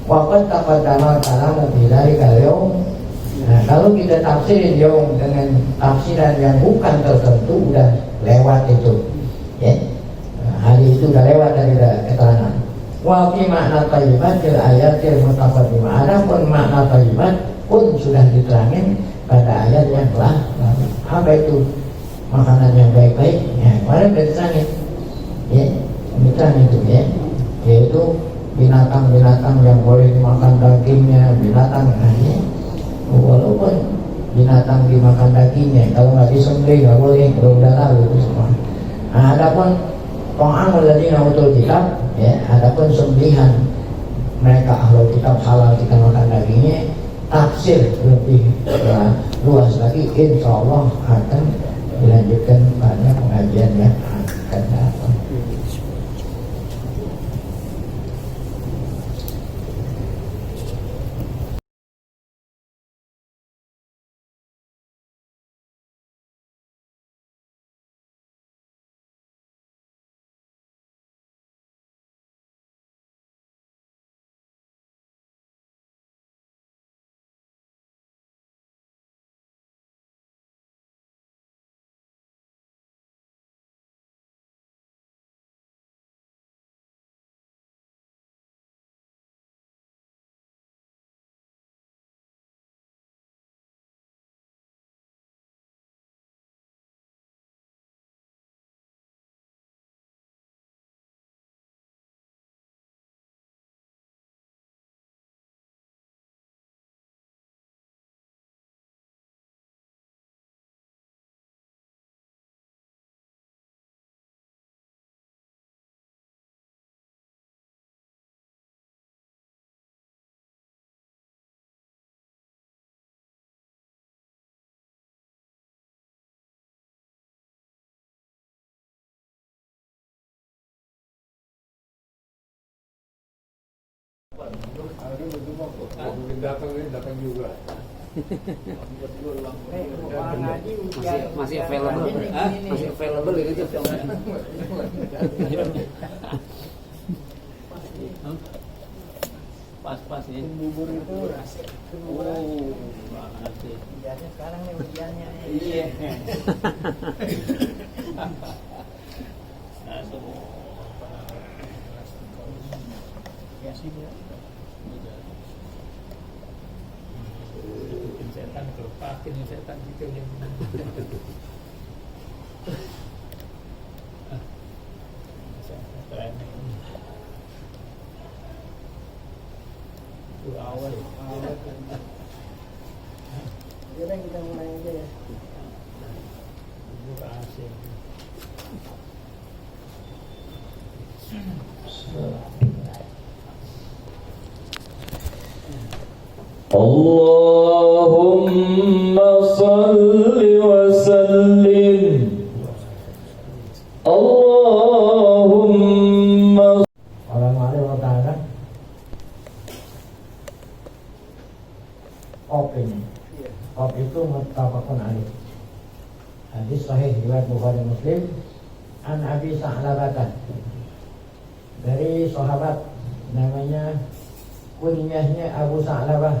Waqad taqaddama kalamu bidzalika al-yaum. Nah, kalau kita tafsirin yaum dengan tafsiran yang bukan tertentu, udah lewat itu, ya. Nah, hari itu udah lewat dari keterangan. Wa fi makna thayyibat fil ayatil mutaqaddimah. Adapun makna thayyibat pun sudah diterangin pada ayat yang telah lalu. Apa itu? makanan yang baik-baik. Ya, kemarin dari sana, ya, itu ya, yaitu binatang-binatang yang boleh dimakan dagingnya, binatang, ya, walaupun binatang dimakan dagingnya, kalau nggak disembelih nggak boleh, kalau udah lalu itu semua. Nah, adapun ta'amul ladzina utul kitab, ya, adapun sembelihan mereka ahlu kitab halal kita makan dagingnya, tafsir lebih luas lagi, insya Allah akan dilanjutkan pada pengajian yang akan datang. Datang juga. Masih available. Masih available itu. Pas ini. Bubur itu. Biasanya sekarang nih ujiannya. Iya. Ya sih dia. Setan kelepakin setan gitu yang awal Jadi kita mulai aja ya. asing. Allahumma salli wa sallim. Allahumma Alhamdulillah ta'ala. Qaf ini. Qaf itu muttafaqun alaih. Hadis sahih riwayat Bukhari Muslim. An Abi Sa'labah, dari sahabat namanya kunyahnya Abu Sa'labah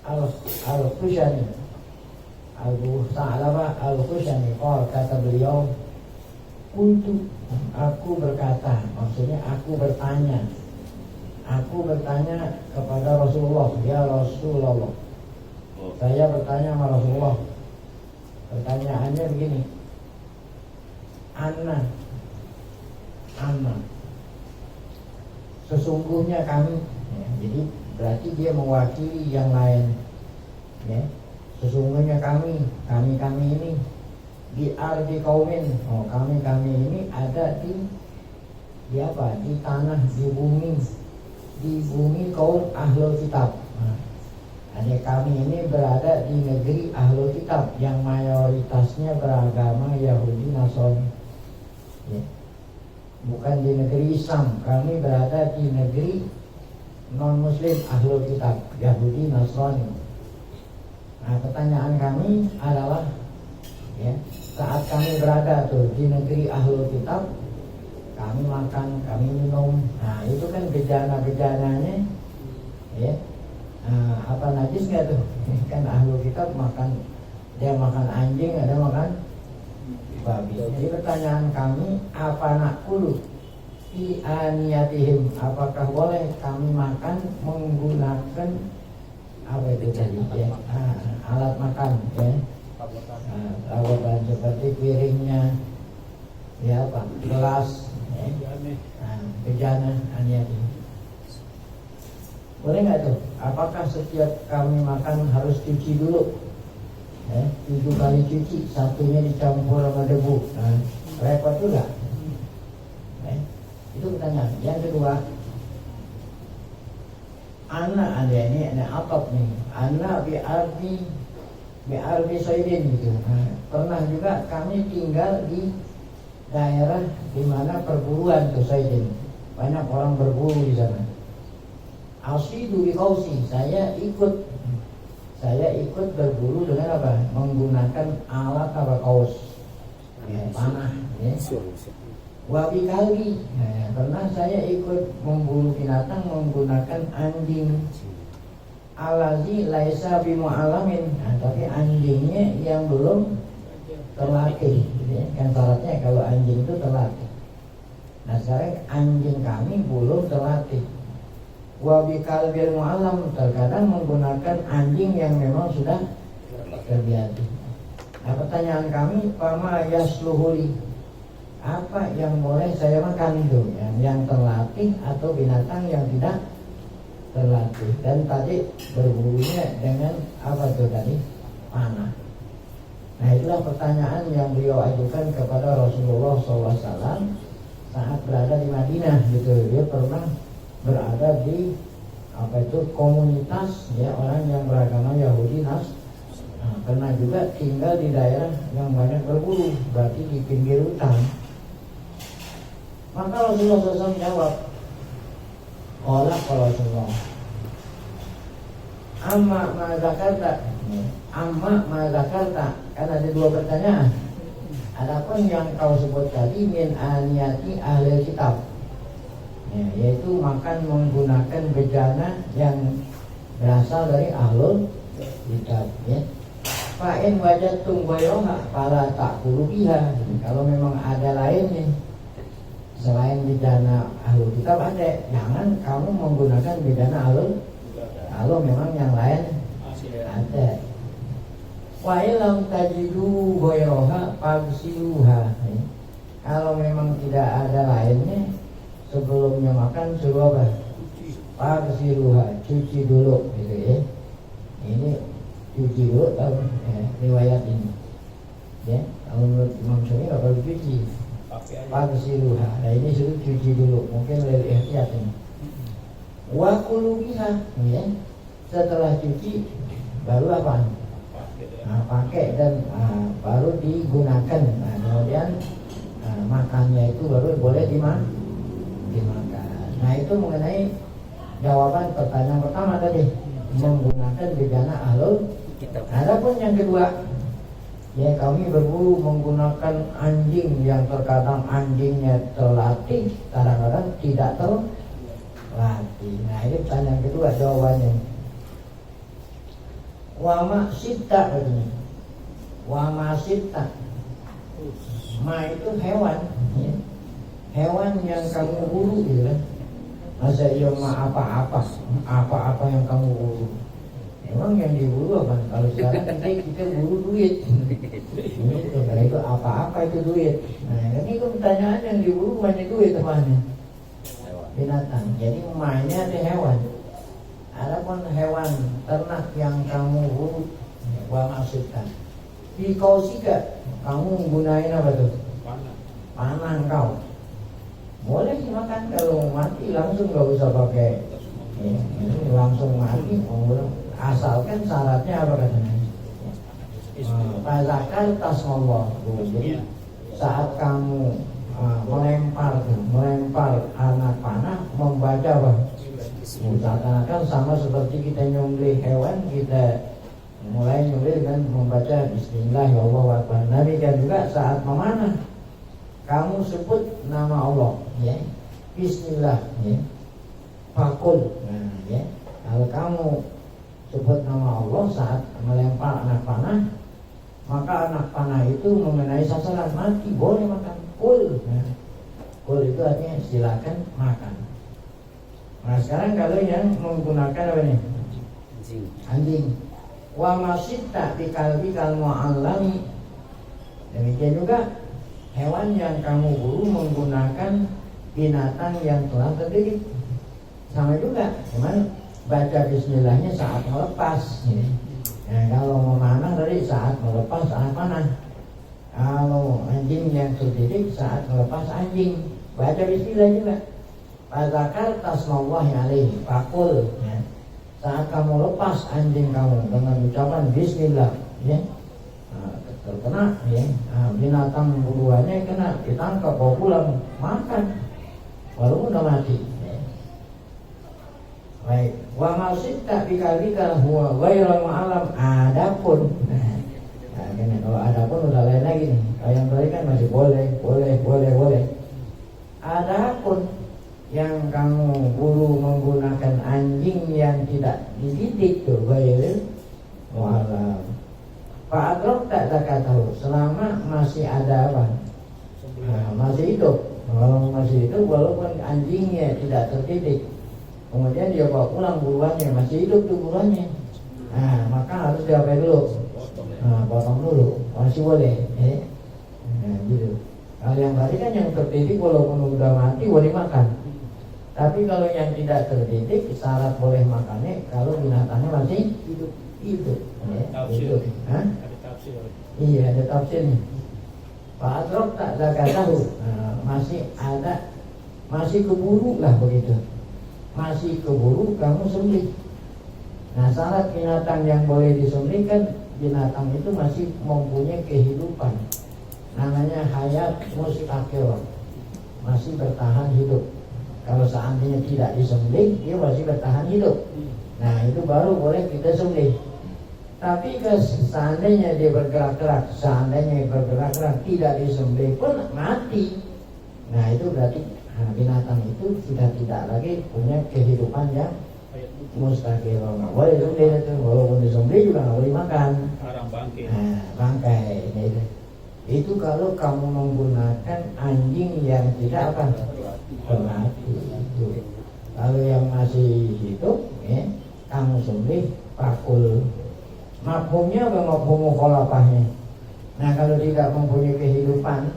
Al-Khushani. Abu Sa'labah Al-Khushani, kata beliau, aku berkata, maksudnya aku bertanya kepada Rasulullah, ya Rasulullah, saya bertanya sama Rasulullah. Pertanyaannya begini, Anna, sesungguhnya kami, ya, jadi berarti dia mewakili yang lain, ya. Sesungguhnya kami ini di ardi kaumin, kami ini ada di apa? Di tanah, di bumi kaum ahlul kitab. Ada kami ini berada di negeri ahlul kitab yang mayoritasnya beragama Yahudi Nasrani, ya. Bukan di negeri Islam, kami berada di negeri non muslim ahlul kitab Yahudi Nasrani. Nah, pertanyaan kami adalah, ya, saat kami berada tuh di negeri ahlul kitab, kami makan, kami minum, nah itu kan gejala-gejalanya, ya, apa najis nggak tuh? Kan ahlul kitab makan, dia makan anjing, ada makan babi. Jadi pertanyaan kami, apa nakulu fi aniyatihim, apakah boleh kami makan menggunakan apa itu tadi, ya, alat makan, ya, perabotan seperti piringnya, ya apa, gelas, bejana, aniati. Boleh nggak tuh? Apakah setiap kami makan harus cuci dulu? 7 kali cuci, satunya dicampur sama debu. Repot juga. Itu pertanyaan. Yang kedua, anak ada ini, ada atop nih. Anak biarbi soidin gitu. Pernah juga kami tinggal di daerah di mana perburuan tuh soidin. Banyak orang berburu di sana. Asyidu bi kausi, saya ikut berburu dengan apa? Menggunakan alat apa, kaus, panah, ya. Wabi kali, pernah saya ikut memburu binatang menggunakan anjing. Alazi laisa bimu'alamin, tapi anjingnya yang belum terlatih, ya. Kan syaratnya kalau anjing itu terlatih. Nah sekarang anjing kami belum terlatih. Wabi kalbil mu'alam, terkadang menggunakan anjing yang memang sudah terbiasa. Nah pertanyaan kami, pama yasluhuli, apa yang boleh saya makan itu, yang terlatih atau binatang yang tidak terlatih? Dan tadi berburunya dengan apa tuh tadi? Panah. Nah itulah pertanyaan yang beliau ajukan kepada Rasulullah SAW saat berada di Madinah gitu. Dia pernah berada di apa itu komunitas, ya, orang yang beragama Yahudi pernah juga tinggal di daerah yang banyak berburu, berarti di pinggir hutan. Maka Rasulullah SAW jawab, kalau Rasulullah, amma ma zakarta, kan ada 2 pertanyaan. Adapun yang kau sebut tadi min aniyati ahli kitab, ya, yaitu makan menggunakan bejana yang berasal dari ahlul kitab, ya. Fa'in wajadtum ghayraha fala ta'kulu biha. Kalau memang ada lainnya selain bejana ahlul kitab ada, jangan kamu menggunakan bejana ahlul. Kalau memang yang lain ada. Wa ilam tajidu ghayraha fagsiluha. Kalau memang tidak ada lainnya, sebelumnya makan suruh apa? Fagsiluha, cuci dulu gitu, ya. Ini cuci dulu, tahu, ya, riwayat ini, ya. Kalau menurut Imam Syafi'i nggak perlu cuci. Fagsiluha, nah ini suruh cuci dulu, mungkin lebih ihtiyat ini. Wa kulu biha, ya. Setelah cuci baru apa? Pakai dan baru digunakan. Nah, kemudian makannya itu baru boleh dimakan. Nah itu mengenai jawaban pertanyaan pertama tadi, menggunakan bejana ahlul kitab. Adapun yang kedua, ya, kami berburu menggunakan anjing yang terkadang anjingnya terlatih, kadang-kadang tidak terlatih. Nah ini pertanyaan kedua, jawabannya wama sita katanya. Wama sita, ma itu hewan, ya. Hewan yang kamu buru gitu kan. Masa iya ma apa-apa yang kamu buru. Emang yang diburu apa? Kalau sekarang kita buru duit. Karena itu apa-apa itu duit. Nah ini pertanyaan, yang diburu banyak duit temannya, binatang. Jadi ma-nya ada hewan. Adapun hewan ternak yang kamu buru, wa maksudkan di kausika, kamu gunain apa tuh? Panah kau. Boleh dimakan, kalau mati langsung nggak usah pakai, ya, ini langsung mati. Asalkan syaratnya apa katanya? Fazakar tasmollah. Jadi saat kamu melempar anak panah, membaca apa? Seakan-akan sama seperti kita nyembelih hewan, kita mulai nyembelih dengan membaca Bismillah ya Allah wa akbar. Nabi kan juga saat memanah, kamu sebut nama Allah, ya, Bismillah, ya, fakul. Nah, ya, kalau kamu sebut nama Allah saat melempar anak panah, maka anak panah itu mengenai sasaran, mati, boleh makan. Kul, nah, kul itu artinya silakan makan. Nah sekarang kalau yang menggunakan apa nih? Anjing. Wa masyitta bi kalbikal mu'allami. Demikian juga hewan yang kamu buru menggunakan binatang yang telah terdidik. Sama juga, cuman baca bismillahnya saat melepas. Nah, kalau memanah tadi saat melepas saat panah. Kalau anjing yang terdidik saat melepas anjing, baca bismillah juga. Fadzakar tasmallahi alaihi fakul, ya. Saat kamu lepas anjing kamu dengan ucapan bismillah, ya, terkena, ya, binatang buruannya kena ditangkap bawa pulang makan walaupun udah mati, ya. Baik, wa mausitta bikalika huwa ghairul ma'alam. Adapun, nah, kalau adapun udah lain lagi nih. Kalau yang tadi kan masih boleh. Adapun yang kamu buru menggunakan anjing yang tidak dididik tuh ghairul ma'alam. Pak Adrok tak tahu selama masih ada apa? Nah, masih hidup. Kalau masih hidup walaupun anjingnya tidak terdidik, kemudian dia bawa pulang buruannya, masih hidup tuh buruannya. Nah, maka harus diapain dulu? Nah, potong dulu, masih boleh. Nah, gitu. Kalau yang tadi kan yang terdidik walaupun udah mati boleh makan. Tapi kalau yang tidak terdidik syarat boleh makannya kalau binatangnya masih hidup. Tafsir. Hah? Ada tafsir. Iya, ada tafsirnya. Pak Adrok tak tahu. Nah, masih keburu lah begitu. Masih keburu kamu sembelih. Nah, syarat binatang yang boleh disembelih kan binatang itu masih mempunyai kehidupan. Namanya hayat mustaqil, masih bertahan hidup. Kalau seandainya tidak disembelih, dia masih bertahan hidup. Nah, itu baru boleh kita sembelih. Tapi seandainya dia bergerak-gerak, tidak disembelih pun mati. Nah, itu berarti binatang itu sudah tidak lagi punya kehidupan yang mustaqil. Nggak boleh sembelih itu, walaupun disembelih juga nggak boleh makan. Haram bangkai. Nah, bangkai gitu. Itu kalau kamu menggunakan anjing yang tidak apa? Mati. Itu. Kalau yang masih hidup, ya, kamu sembelih pakul. Mafhumnya apa mafhum mukhalafahnya? Nah, kalau tidak mempunyai kehidupan,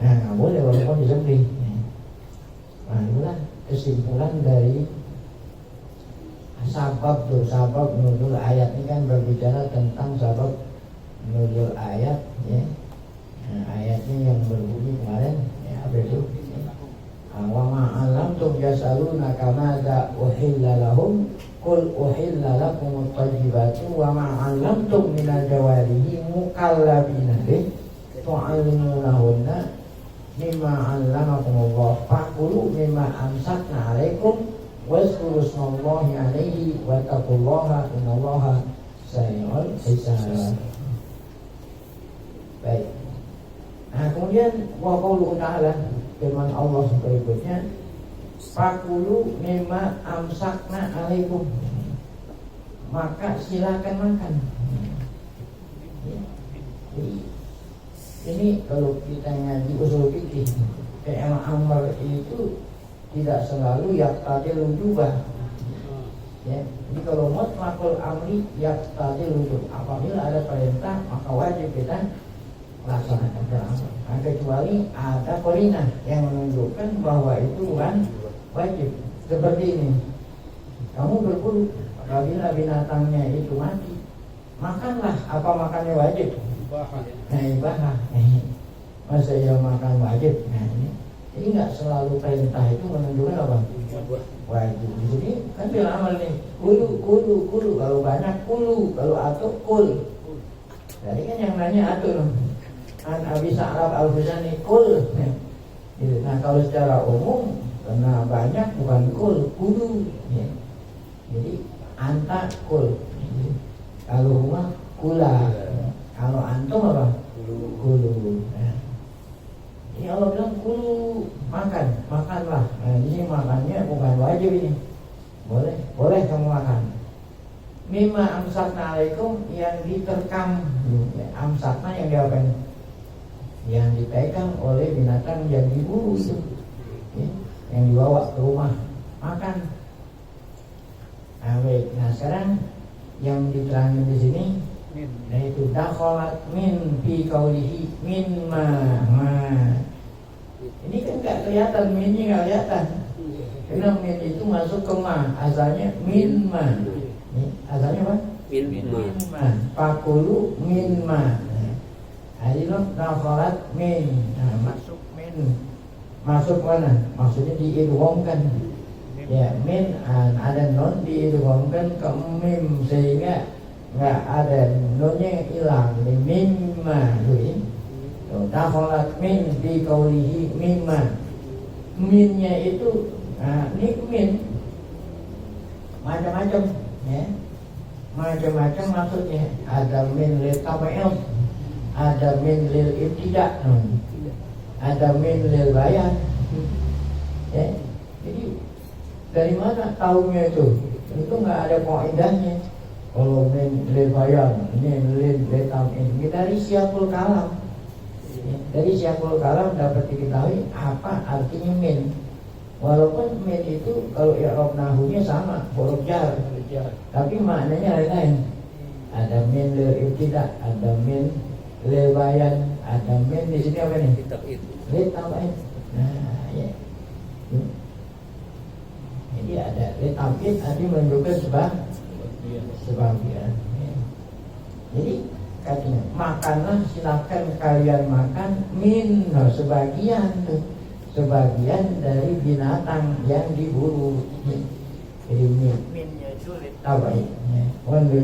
nah nggak boleh walaupun disembelih. Nah, itulah kesimpulan dari sabab nuzul ayat ini kan berbicara tentang sabab nuzul ayat, ya. Nah, ayatnya yang berbunyi kemarin, ya, apa itu? Wa ma'alamtum yasaluna kamadza uhilla lahum qul uhilla lakum at-tayyibatu wa ma'alamtum minal jawarihi mukallabina bih tu'allimunahunna mimma 'allamakumullah fa'kulu mimma amsakna 'alaikum wazkuru ismallahi 'alaihi wa taqullaha innallaha sami'un hisab. Baik. Nah, kemudian wa qauluhu ta'ala, firman Allah berikutnya, fakulu mimma amsakna alaikum, maka silakan makan. Ini kalau kita ngaji usul fikih, fi'il amr itu tidak selalu yaqtadil wujubah. Ya, jadi kalau mutlaqul amri yaqtadil wujub, apabila ada perintah maka wajib kita laksanakan perintah. Nah, kecuali ada qarinah yang menunjukkan bahwa itu bukan wajib. Seperti ini, kamu berburu, apabila binatangnya itu mati, makanlah. Apa makannya wajib? Nah, ibahah. Masa yang makan wajib? Nah, ini. Jadi nggak selalu perintah itu menunjukkan apa? Wajib. Di sini kan bilang amal nih, kulu. Kalau banyak kulu, kalau atuk kul. Jadi kan yang nanya atur. An Abi Sa'lab Al-Huzani kul. Nah, kalau secara umum karena banyak bukan kulu, ya. Jadi anta kul. Kalau rumah kula. Kalau antum apa? Kulu. Nah, ini Allah bilang kulu, makanlah. Nah, ini makannya bukan wajib ini. Boleh kamu makan. Mimma amsakna alaikum, yang diterkam, amsakna yang diapain? Yang dipegang oleh binatang yang diburu itu, ya, yang dibawa ke rumah makan. Nah, baik. Nah, sekarang yang diterangin di sini, Min. yaitu dakhalat min fi qaulihi min ma. Ini kan nggak kelihatan, minnya nggak kelihatan. Karena min itu masuk ke ma, asalnya min ma. Asalnya apa? Min ma. Pakulu min ma. Jadi dakhalat min. Masuk min. Masuk mana? Maksudnya diidghamkan. Ya, min ada non diidghamkan ke mim sehingga nggak ada nonnya yang hilang. Jadi mimma gitu. Dakhalat min fi qaulihi mimma. Minnya itu ini min macam-macam ya. Macam-macam maksudnya. Ada min lil tabi'il, ada min lil ibtida', ada min lil bayan. Ya. Jadi dari mana tahunya itu? Itu nggak ada kaidahnya. Kalau min lil bayan, min lil tabi'il, ini dari siyaqul kalam. Ya. Dari siyaqul kalam dapat diketahui apa artinya min. Walaupun min itu kalau i'rab nahunya sama, huruf jar, tapi maknanya lain-lain. Ada min lil ibtida', ada min lil bayan, ada min di sini apa nih? Lil tabi'in. Nah, ya. Jadi ada lil tabi'in arti menunjukkan sebagian. Ya. Jadi katanya makanlah, silakan kalian makan min sebagian tuh. Sebagian dari binatang yang diburu. Jadi Minnya itu tabi'in ya.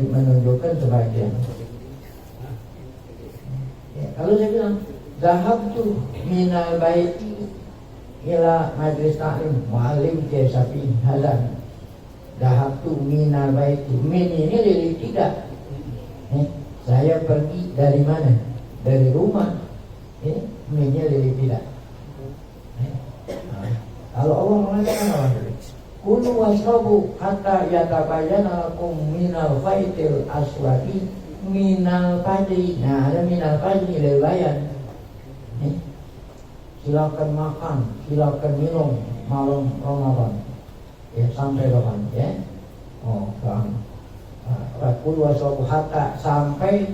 Menunjukkan sebagian. Ya, kalau saya bilang zahabtu minal baiti ila majlis ta'lim mu'allim Syafi'i hadan. Zahabtu minal baiti, min ini dari tidak. Saya pergi dari mana? Dari rumah. Minnya dari tidak. Kalau Allah mengatakan apa? Kulu wasrabu hatta yatabayyana lakum minal faitil aswadi minal fajri. Nah, ada minal fajri dari bayan. Silakan makan, silakan minum malam Ramadan. Ya, sampai kapan ya? Oh, paham. Kulu wasrabu hatta sampai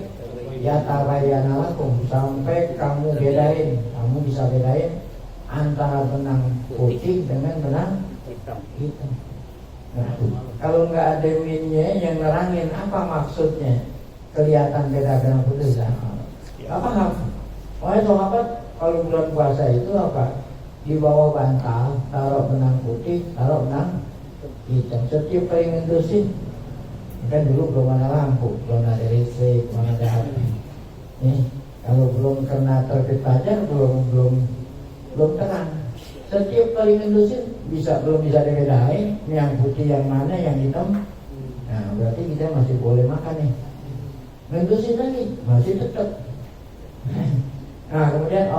yatabayyana lakum, sampai kamu bedain, kamu bisa bedain antara benang putih dengan benang hitam. Nah, kalau nggak ada minnya yang nerangin apa maksudnya, kelihatan beda benang putih. Apa hal? Oleh sahabat kalau bulan puasa itu apa? Di bawah bantal taruh benang putih, taruh benang hitam. Setiap kali ngendusin, kan dulu belum ada lampu, belum ada listrik, belum ada HP. Nih, kalau belum kena terbit fajar, belum tenang. Setiap kali ngendusin belum bisa dibedain yang putih yang mana, yang hitam. Nah, berarti kita masih boleh makan nih. Ngendusin lagi masih tetap. Nah, kemudian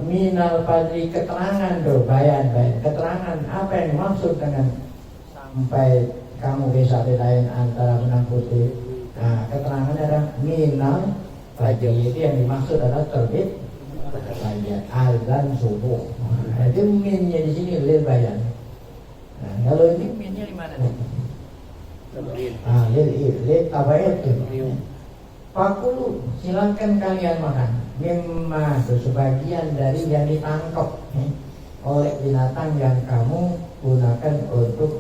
minal fajri, keterangan tuh, bayan. Keterangan apa yang dimaksud dengan sampai kamu bisa bedain antara benang putih. Nah, keterangannya adalah minal fajri, itu yang dimaksud adalah terbit fajar, azan subuh. Nah, itu minnya di sini lil bayan. Nah, kalau ini minnya di mana nih? Lil tabayyun itu. Pakulu, silakan kalian makan. Mimma, sebagian dari yang ditangkap oleh binatang yang kamu gunakan untuk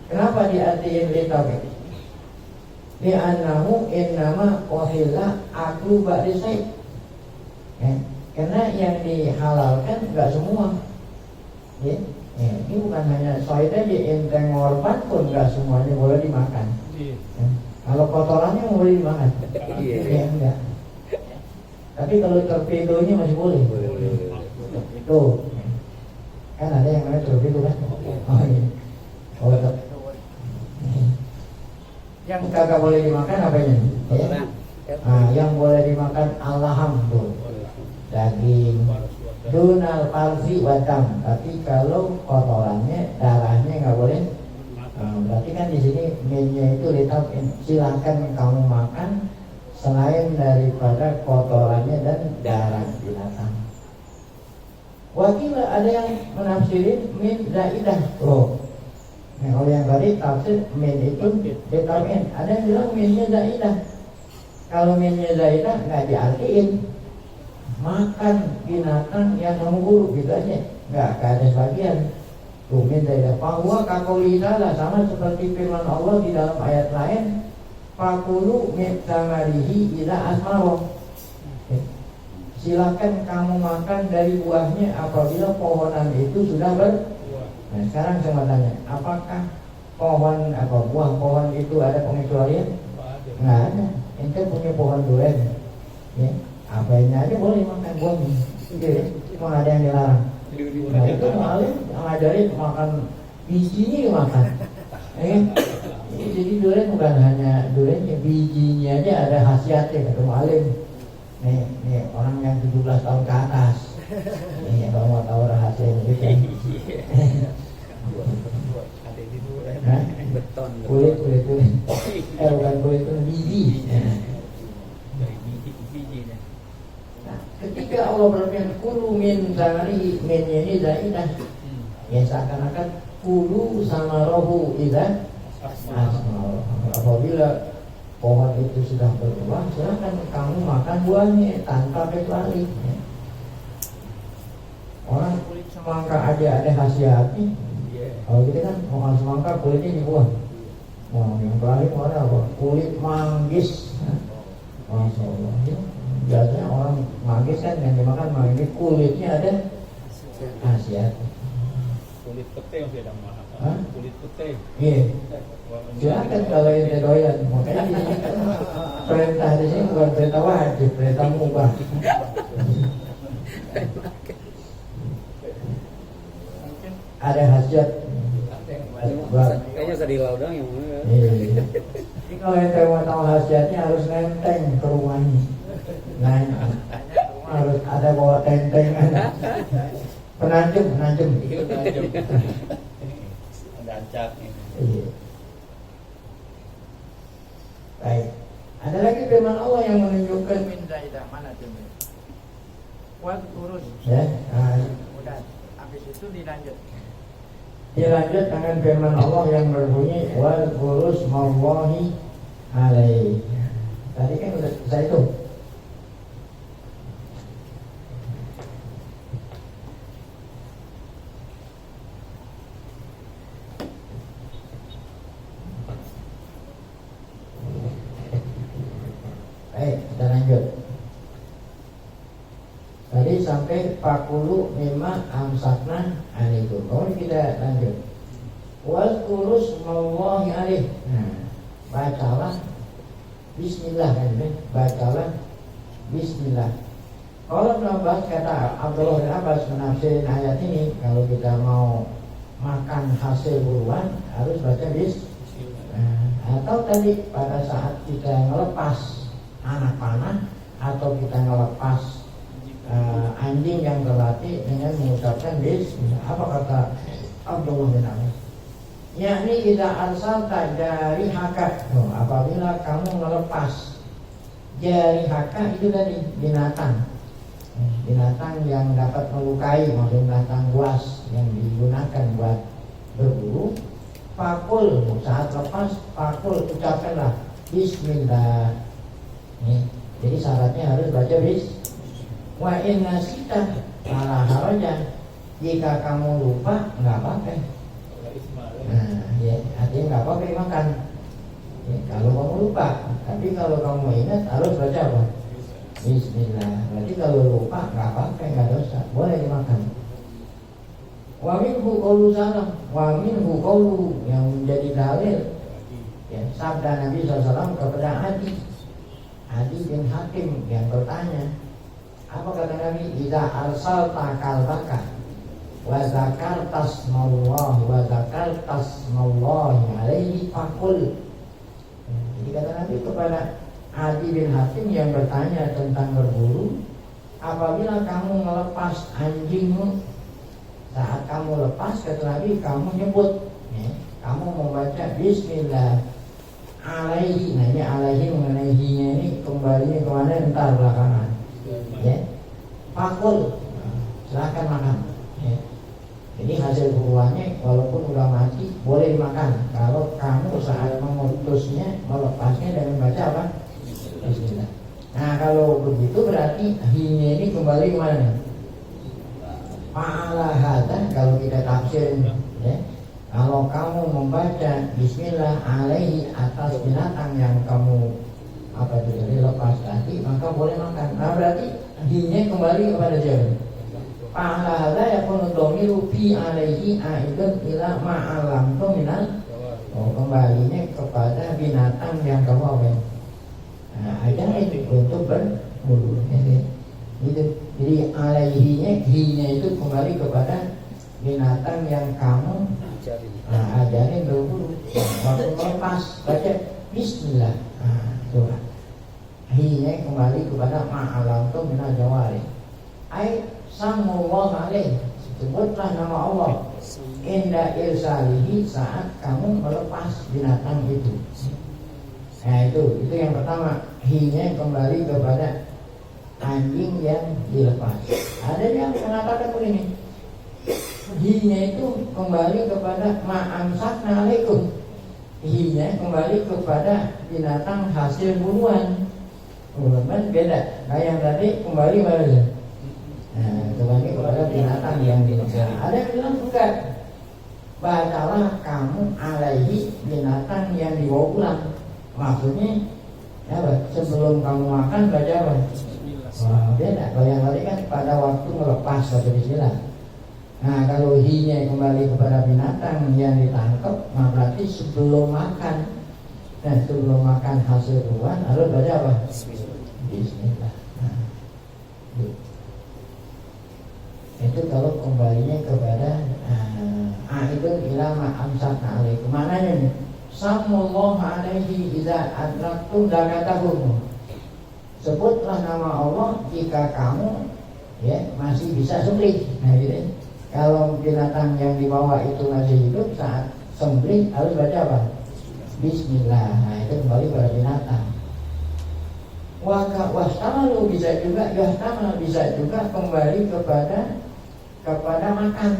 Kenapa diartikan lil tabayyun? Li'annahu innama uhilla aklu ba'di sayd. Karena yang dihalalkan enggak semua. Ini bukan hanya sayd aja, enteng ngorban pun enggak semuanya boleh dimakan. Kalau kotorannya boleh dimakan. Enggak. Tapi kalau torpedonya masih boleh. Tuh. Kan ada yang namanya torpedo kan? Oh iya. Yang kagak boleh dimakan apanya? Yang boleh dimakan al-laham tuh, daging, dunal palsi wadam. Tapi kalau kotorannya, darahnya nggak boleh. Berarti kan di sini minnya itu lihat, silakan kamu makan selain daripada kotorannya dan darah binatang. Wakil ada yang menafsirin min zaidah. Nah, kalau yang tadi tafsir min itu betamin. Ada yang bilang minnya zaidah. Kalau minnya zaidah nggak diartiin makan binatang yang mengguru gitu aja, nggak ada sebagian. Min zaidah. Bahwa kakoli salah sama seperti firman Allah di dalam ayat lain. Fakulu min samarihi ila asmaro. Silakan kamu makan dari buahnya apabila pohonan itu sudah berbuah. Nah, sekarang saya mau tanya, apakah buah pohon itu ada pengecualian? Nggak ada. Ente punya pohon durian, ya, apanya aja boleh makan buahnya. Gitu, cuma ada yang dilarang. Nah itu malah ngajarin makan bijinya makan. Jadi durian bukan hanya duriannya, bijinya aja ada khasiatnya kata Mu'alim. Nih orang yang 17 tahun ke atas. Nih kalau mau tahu rahasianya gitu. Beton. Kulit. Bukan kulit itu biji. Bijinya. Nah, ketika Allah berfirman kulu min samari, minnya ini zaidah. Ya seakan-akan kulu sama rohu idah. Apabila pohon itu sudah berbuah, silakan kamu makan buahnya tanpa kecuali. Orang kulit semangka ada khasiatnya. Kalau kita kan makan semangka kulitnya dibuang. Nah, yang terakhir ada apa? Kulit manggis. Masya Allah. Ya. Biasanya orang manggis kan yang dimakan manggis kulitnya ada khasiat. Kulit pete yang beda mahal. Kulit pete. Iya. Silakan kalau yang doyan. Makanya di sini kan perintah di sini bukan perintah wajib, perintah mubah. Ada hajat. Kayaknya sedih laudang yang mana? Iya. Jadi kalau yang mau tahu hajatnya harus nenteng ke rumahnya. Nah, harus ada bawa tentengan. Penajem. Ada ancaknya. Iya. Baik. Ada lagi firman Allah yang menunjukkan min zaidah mana tuh? Wal urus. Ya. Udah. Habis itu dilanjut. Dilanjut dengan firman Allah yang berbunyi wal urus mawahi alaihi. Tadi kan udah saya itu. Baik, kita lanjut. Tadi sampai pakulu mimma amsakna alaikum. Kemudian kita lanjut. Wal kurus mawahi alaih. Nah, bacalah Bismillah kan, bacalah Bismillah. Kalau Abbas kata Abdullah bin Abbas menafsirin ayat ini, kalau kita mau makan hasil buruan harus baca Bismillah. Atau tadi pada saat kita ngelepas anak panah atau kita ngelepas anjing yang terlatih dengan mengucapkan Bismillah. Apa kata Abdullah bin Abbas? Yakni idza arsalta jarihaka. Apabila kamu melepas jarihaka itu tadi binatang yang dapat melukai, maksudnya binatang buas yang digunakan buat berburu. Fakul saat lepas, fakul ucapkanlah Bismillah. Jadi syaratnya harus baca Bismillah. Wa in nasita fala haraja. Jika kamu lupa nggak apa-apa. Nah, ya, artinya nggak apa-apa dimakan. Ya, kalau kamu lupa, tapi kalau kamu ingat harus baca apa? Bismillah. Berarti kalau lupa nggak apa-apa, nggak dosa, boleh dimakan. Wa minhu qaulu salam, wa minhu qaulu yang menjadi dalil. Ya, sabda Nabi SAW kepada Adi bin Hatim yang bertanya, apa kata Nabi? Idza arsalta kalbaka wa zakartas mallahi alaihi faqul. Jadi kata Nabi kepada Adi bin Hatim yang bertanya tentang berburu, apabila kamu melepas anjingmu, saat kamu lepas kata Nabi kamu nyebut, kamu membaca Bismillah alaihi. Nah ini alaihi mengenai hinya ini kembalinya kemana entar belakangan. Ya, fakul, silakan makan. Ya. Jadi hasil buruannya walaupun udah mati boleh dimakan kalau kamu saat memutusnya melepasnya dengan baca apa? Bismillah. Nah kalau begitu berarti hinya ini kembali kemana? Fa'ala hadza kalau kita tafsir ya. Kalau kamu membaca Bismillah alaihi atas binatang yang kamu apa itu jadi lepas tadi maka boleh makan. Nah berarti hinya kembali kepada siapa? Fa'ala hadza yakunu dhamiru fi alaihi aidun ila ma'alam minal kembalinya kepada binatang yang kamu apa? Nah, aja itu untuk berburu ini. Jadi alaihinya hinya itu kembali kepada binatang yang kamu ajarin berburu. Waktu melepas baca Bismillah. Nah, coba. Hinya kembali kepada ma'alam minal jawari. Ai samullah alaih, sebutlah nama Allah inda irsalihi saat kamu melepas binatang itu. Nah itu yang pertama, hinya kembali kepada anjing yang dilepas. Ada yang mengatakan begini, hinya itu kembali kepada ma'amsakna alaikum, hinya kembali kepada binatang hasil buruan. Beda, nah yang tadi kembali kepada kembali kepada binatang yang dilepas. Ada yang bilang enggak, bacalah kamu alaihi binatang yang dibawa pulang. Maksudnya apa? Sebelum kamu makan baca apa? Wah, beda. Kalau yang tadi kan pada waktu melepas baca bismillah. Nah kalau hinya kembali kepada binatang yang ditangkap, nah berarti sebelum makan. Dan sebelum makan hasil buruan harus baca apa? Bismillah. Nah, itu kalau kembalinya kepada itu ilama amsakna alaikum. Mananya nih? Samullah alaihi idza adraktum dakatakum. Sebutlah nama Allah jika kamu ya masih bisa sembelih. Nah gitu. Kalau binatang yang dibawa itu masih hidup saat sembelih harus baca apa? Bismillah. Nah itu kembali pada binatang. Wastamalu bisa juga, yahtamal bisa juga kembali kepada makan.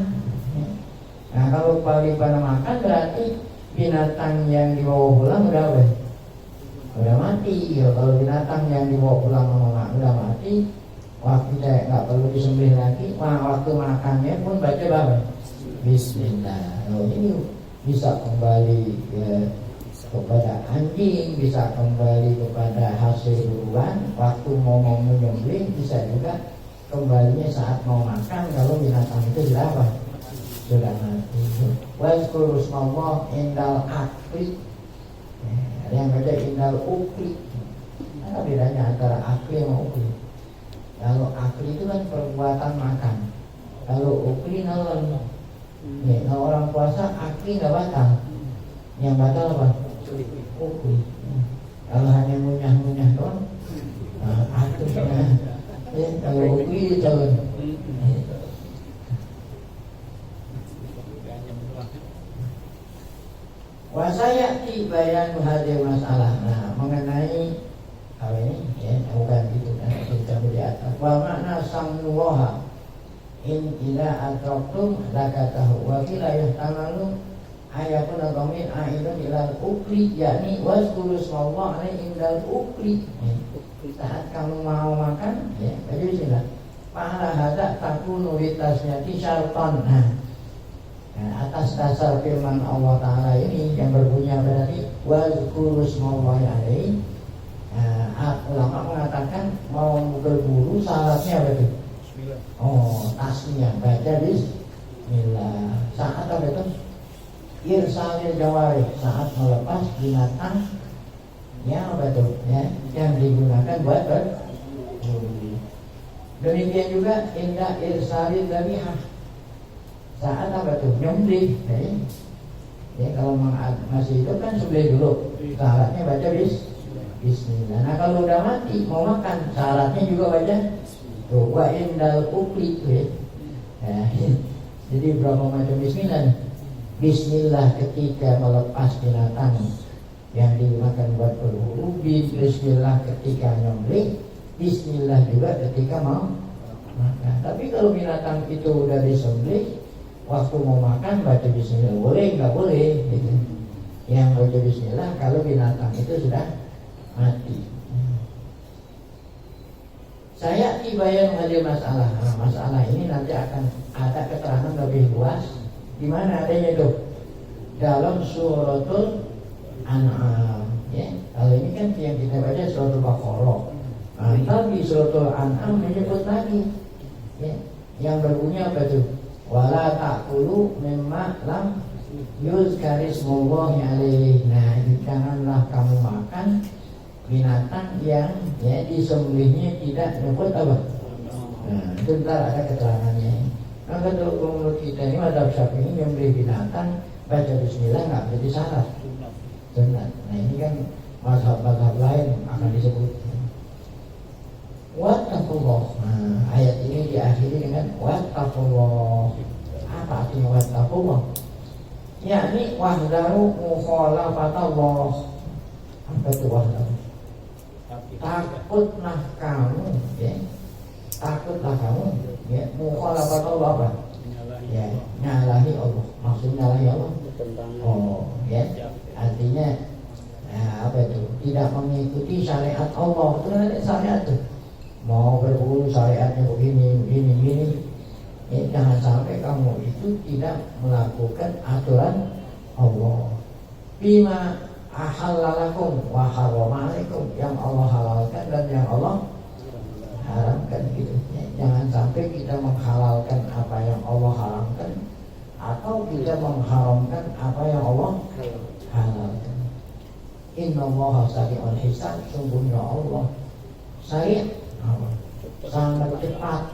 Nah kalau kembali pada makan berarti binatang yang dibawa pulang udah mati. Ya, kalau binatang yang dibawa pulang udah mati, waktu saya nggak perlu disembelih lagi. Waktu makannya pun baca apa? Bismillah. Nah, ini bisa kembali kepada anjing, bisa kembali kepada hasil buruan. Waktu mau menyembelih bisa juga kembalinya saat mau makan kalau binatang itu sudah apa? Sudah mati. Wazkuru smallah indal akli. Ada yang baca indal ukli. Apa bedanya antara akli sama ukli? Kalau akli itu kan perbuatan makan. Kalau ukli nolong. Kalau orang puasa akli nggak batal. Yang batal apa? Ukli. Kalau hanya ngunyah-ngunyah doang, akli. Kalau ukli itu wasayati bayan hadir masalah. Nah mengenai hal ini ya bukan gitu kan kita melihat wa makna samnuha in ila atraktum lakatahu wa kila yahtamalu ayatun aghamin aidun ilal ukli yakni wazkuru smallah alaihi indal ukli. Saat kamu mau makan ya baca bismillah. Pahala hadza takunu litasnya syartan. Nah, atas dasar firman Allah Ta'ala ini yang berbunyi berarti wazkuru smallahi alaihi. Ulama mengatakan mau berburu syaratnya berarti tasnya baca bismillah. Saat apa itu? Irsalil jawari, saat melepas binatang yang apa itu? Ya, yang digunakan buat berburu. Demikian juga indah irsalil dhabihah, saat apa tuh? Nyembelih. Ya kalau masih hidup kan sembelih dulu. Syaratnya baca bismillah. Nah kalau udah mati mau makan syaratnya juga baca tuh wa indal ukli ya. Jadi berapa macam bismillah? Bismillah ketika melepas binatang yang digunakan buat berburu, bismillah ketika nyembelih, bismillah juga ketika mau makan. Tapi kalau binatang itu udah disembelih, waktu mau makan baca bismillah boleh nggak boleh gitu. Yang baca bismillah kalau binatang itu sudah mati. Saya tibayan mengambil masalah. Nah, masalah ini nanti akan ada keterangan lebih luas. Di mana adanya itu? Dalam suratul An'am. Ya, kalau ini kan yang kita baca suratul Baqarah. Nah, tapi suratul An'am menyebut lagi. Ya, yang berbunyi apa itu? Wala ta'kulu mimma lam yuzkarismullahi alaihi. Nah, janganlah kamu makan binatang yang ya disembelihnya tidak menyebut apa? Nah, itu ntar ada keterangannya. Maka kalau menurut kita ini mazhab Syafi'i menyembelih binatang baca bismillah nggak jadi syarat. Sunat. Nah ini kan mazhab-mazhab lain akan disebut. Wattaqullah. Nah, ayat ini diakhiri dengan wattaqullah. Apa artinya wattaqullah? Yakni wahdaru mukhalafatallah. Apa itu wahdaru? Takutlah kamu, ya. Takutlah kamu, ya. Mukhalafatallah apa? Ya, nyalahi Allah. Maksudnya nyalahi Allah. Oh, ya. Artinya apa itu? Tidak mengikuti syariat Allah. Itu ada syariat tuh. Mau berburu syariatnya begini. Ya, jangan sampai kamu itu tidak melakukan aturan Allah. Bima ahallalakum wa harrama alaikum, yang Allah halalkan dan yang Allah haramkan gitu. Ya, jangan sampai kita menghalalkan apa yang Allah haramkan atau kita mengharamkan apa yang Allah halalkan. Innallaha sari'ul hisab, sungguhnya Allah sari' sangat cepat.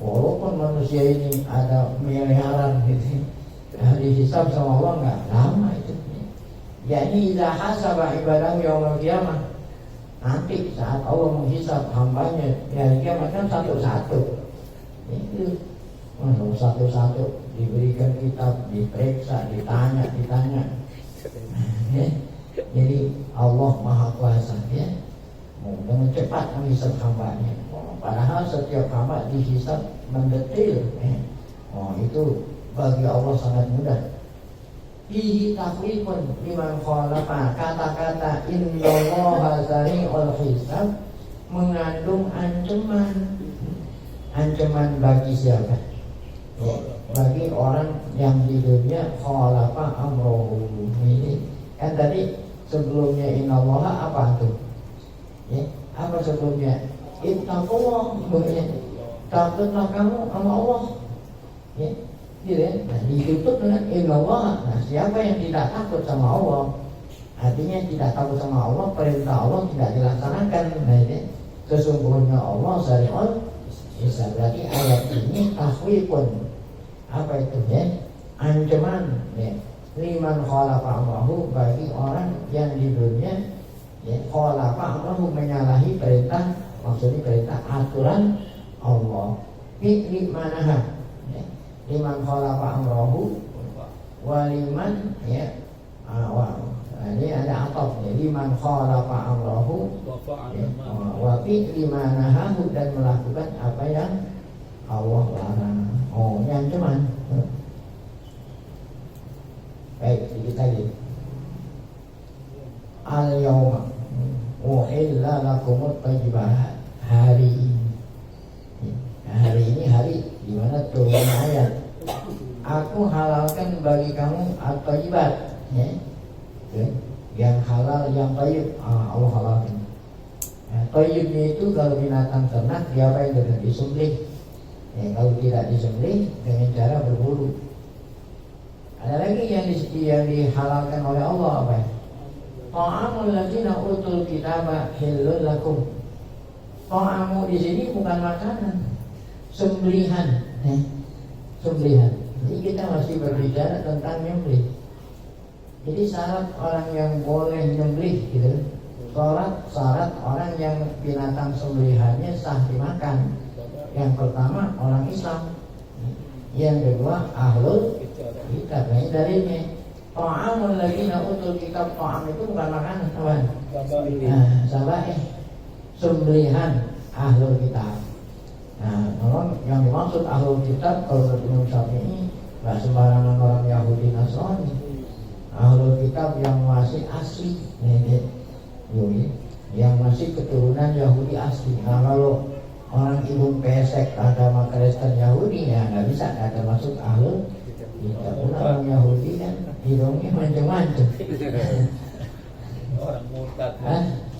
Walaupun manusia ini ada miliaran gitu, dihisab sama Allah nggak lama itu. Jadi idza hasaba ibadahu yaumil qiyamah, nanti saat Allah menghisab hambanya di hari kiamat kan satu-satu. Itu satu-satu diberikan kitab, diperiksa, ditanya. Ya. Jadi Allah Maha Kuasa, ya. Dengan cepat menghisab hambanya. Padahal setiap hamba dihisab mendetil. Ya. Oh, itu bagi Allah sangat mudah. Fihi takhwifun liman khalafa. Kata-kata innallaha sari'ul hisab mengandung ancaman bagi siapa? Ya, bagi orang yang di dunia khalafa amrohu. Ini kan tadi sebelumnya innallaha apa tuh? Ya, apa sebelumnya? Ittaqullah. Takutlah kamu sama Allah. Ya. Nah, ditutup dengan innallaha. Nah, siapa yang tidak takut sama Allah, artinya tidak takut sama Allah, perintah Allah tidak dilaksanakan. Nah, ini sesungguhnya Allah sari'ul hisab. Berarti ayat ini takhwifun. Apa itu ya? Ancaman ya. Liman khalafa amrahu, bagi orang yang di dunia ya, khalafa amrahu menyalahi perintah, maksudnya perintah aturan Allah. Fi manaha. Liman khalafa amrahu waliman ya ini ada ataf ya, liman khalafa amrahu wa fi limanahu, dan melakukan apa yang Allah larang. Oh, yang cuman baik sedikit lagi. Al-yawma uhilla lakumut thayyibat. Hari ini, hari ini hari di mana turun ayat, aku halalkan bagi kamu at-thayyibat, ya. Yang halal, yang thayyib, Allah halalkan. Thayyibnya itu kalau binatang ternak diapain? Dengan disembelih. Ya, kalau tidak disembelih dengan cara berburu. Ada lagi yang dihalalkan oleh Allah apa? Ta'amul ladzina utul kitaba hillul lakum. Ta'amu di sini bukan makanan, sembelihan, sembelihan. Jadi kita masih berbicara tentang nyembelih. Jadi syarat orang yang boleh nyembelih gitu, syarat orang yang binatang sembelihannya sah dimakan. Yang pertama orang Islam, yang kedua ahlul kitab. Nah, dalilnya ta'amul ladzina utul kitab. Ta'am itu bukan makanan, kawan. Nah, sabaih, sembelihan ahlul kitab. Nah, memang yang dimaksud ahlul kitab kalau menurut Imam Syafi'i nggak sembarangan orang Yahudi Nasrani. Ahlul kitab yang masih asli, yang masih keturunan Yahudi asli. Nah, kalau orang hidung pesek agama Kristen Yahudi ya nggak bisa, nggak termasuk ahlul kitab. Orang Yahudi kan hidungnya macam-macam. Orang murtad.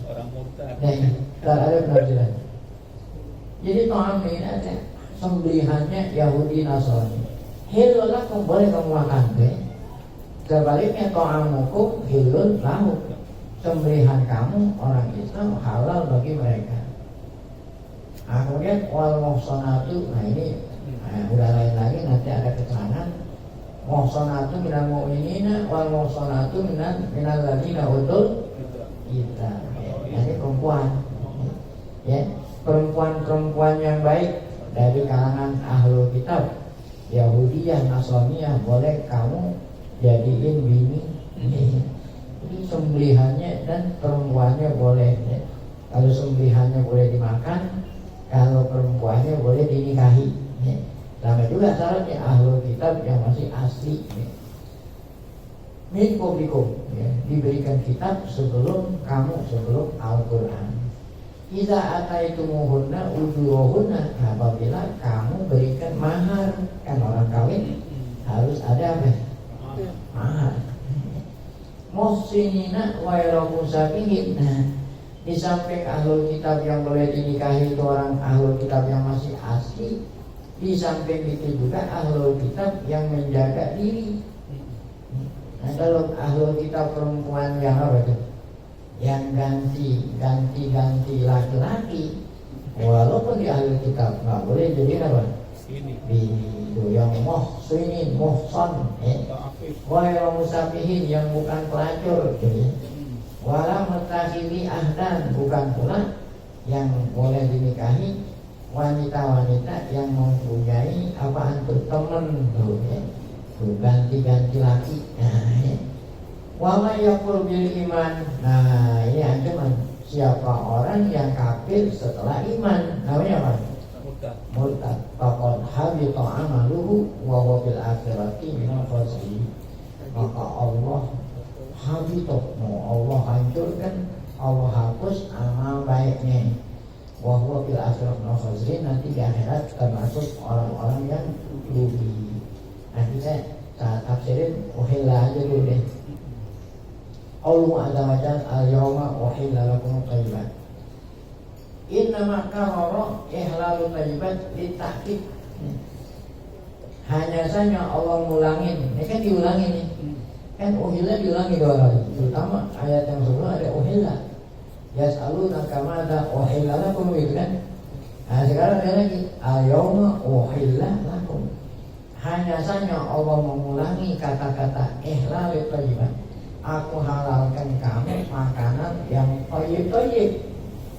Orang murtad. Tak ada penafsiran. Jadi ta'am ini ada sembelihannya Yahudi Nasrani. Hilul lakum, boleh kamu makan deh. Sebaliknya ta'amukum hilul lahum, sembelihan kamu orang Islam halal bagi mereka. Kemudian wal muhsanatu, nah ini udah lain lagi, nanti ada keterangan. Muhsanatu minal mu'minina wal muhsanatu minal ladina utul kita. Jadi perempuan, ya, perempuan-perempuan yang baik dari kalangan ahlul kitab Yahudiyah, Nasraniyah boleh kamu jadiin bini. Ini sembelihannya dan perempuannya boleh, ya. Kalau sembelihannya boleh dimakan, kalau perempuannya boleh dinikahi, ya. Sama juga syaratnya ahlul kitab yang masih asli, ya. Min qablikum, ya, diberikan kitab sebelum Al-Quran. Iza ataitumuhunna ujurohunna, apabila kamu berikan mahar, kan orang kawin harus ada apa? Mahar. Muhsinina wa musafihin. Nah, di samping ahlul kitab yang boleh dinikahi itu orang ahlul kitab yang masih asli, di samping itu juga ahlul kitab yang menjaga diri. Nah, kalau ahlul kitab perempuan yang apa itu? Yang ganti laki-laki, walaupun di ahlul kitab nggak boleh jadi apa? Itu yang muhsinin, muhsan, wa musafihin yang bukan pelacur, jadi wala mutakhidhi ahdan, bukan pula yang boleh dinikahi wanita-wanita yang mempunyai apa untuk teman tuh, ya. Tuh ganti laki. Nah, ya. Wa may yakfur bil iman. Nah, ini ancaman siapa orang yang kafir setelah iman, namanya apa? Murtad. Faqad habita amaluhu wa huwa fil akhirati minal khasirin. Maka Allah habita, Allah hancurkan, Allah hapus amal baiknya. Wa huwa fil akhirati minal khasirin, nanti di akhirat termasuk orang-orang yang rugi. Nanti saya saat tafsirin uhilla aja dulu deh. Allah azza wa jalla al-yawma uhilla lakum thayyibat. Innama karara ihlalu thayyibat litakid. Hanya saja Allah ngulangin. Ini kan diulangi nih. Kan uhilla diulangi 2 kali. Terutama ayat yang sebelum ada uhilla. Yas'alunaka madza uhilla lakum, gitu kan. Nah, sekarang ada lagi al-yawma uhilla lakum. Hanya saja Allah mengulangi kata-kata ihlal thayyibat. Aku halalkan kamu makanan yang thayyib.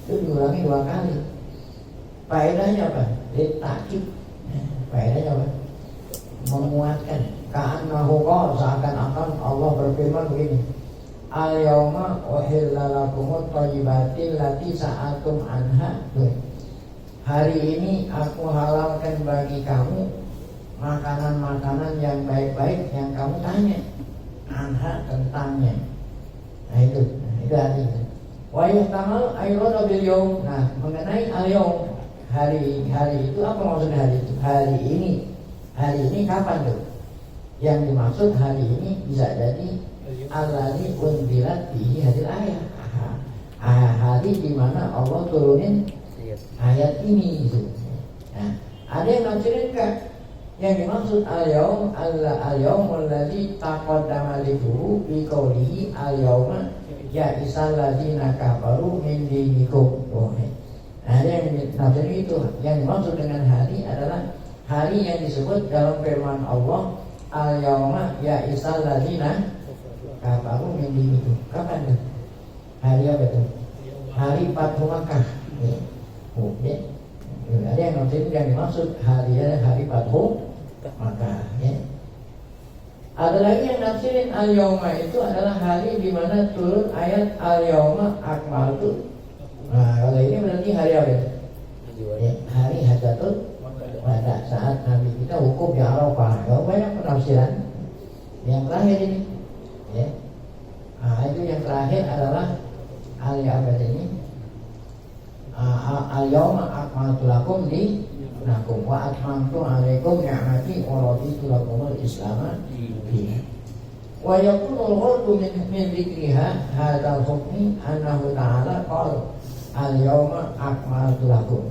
Itu diulangi 2 kali. Faedahnya apa? Litakid. Faedahnya apa? Menguatkan. Ka'annahu qala, seakan-akan Allah berfirman begini. Al-yawma uhilla lakumut thayyibatil lati sa'atum anha. Hari ini aku halalkan bagi kamu makanan-makanan yang baik-baik yang kamu tanya anha tentangnya. Nah itu artinya. Wa yuhtamal ayrada bil yaum. Nah, mengenai al-yaum, hari itu apa maksudnya hari itu? Hari ini kapan tuh? Yang dimaksud hari ini bisa jadi allazi unzilat bihi hadil ayat. Hari di mana Allah turunin ayat ini gitu. Nah, ada yang nafsirin enggak? Yang dimaksud al-yaum al-yaumul ladzi taqaddama lihu bi qawlihi al-yauma ya isal ladzina kafaru min dinikum. Nah, yang nafsir itu yang dimaksud dengan hari adalah hari yang disebut dalam firman Allah al-yauma ya isal ladzina kafaru min dinikum. Kapan itu? Hari apa itu? Hari Fathu Makkah. Ya. Ada yang nafsir yang dimaksud hari Fathu Makkah, ya. Ada lagi yang nafsirin al-yauma itu adalah hari di mana turun ayat al-yauma akmaltu. Nah, kalau ini berarti hari apa? Ya, hari Sajdatul Wada, saat Nabi kita wukuf di Arafah. Ya, banyak penafsiran. Yang terakhir ini, ya. Nah, itu yang terakhir adalah al-abad ini. Al-yawma akmaltu lakum dinakum wa atmamtu alaikum ni'mati wa raditu lakumul islama dinan. Wa yakunul ghardu min dzikriha hadzal hukmi annahu ta'ala qala al-yawma akmaltu lakum.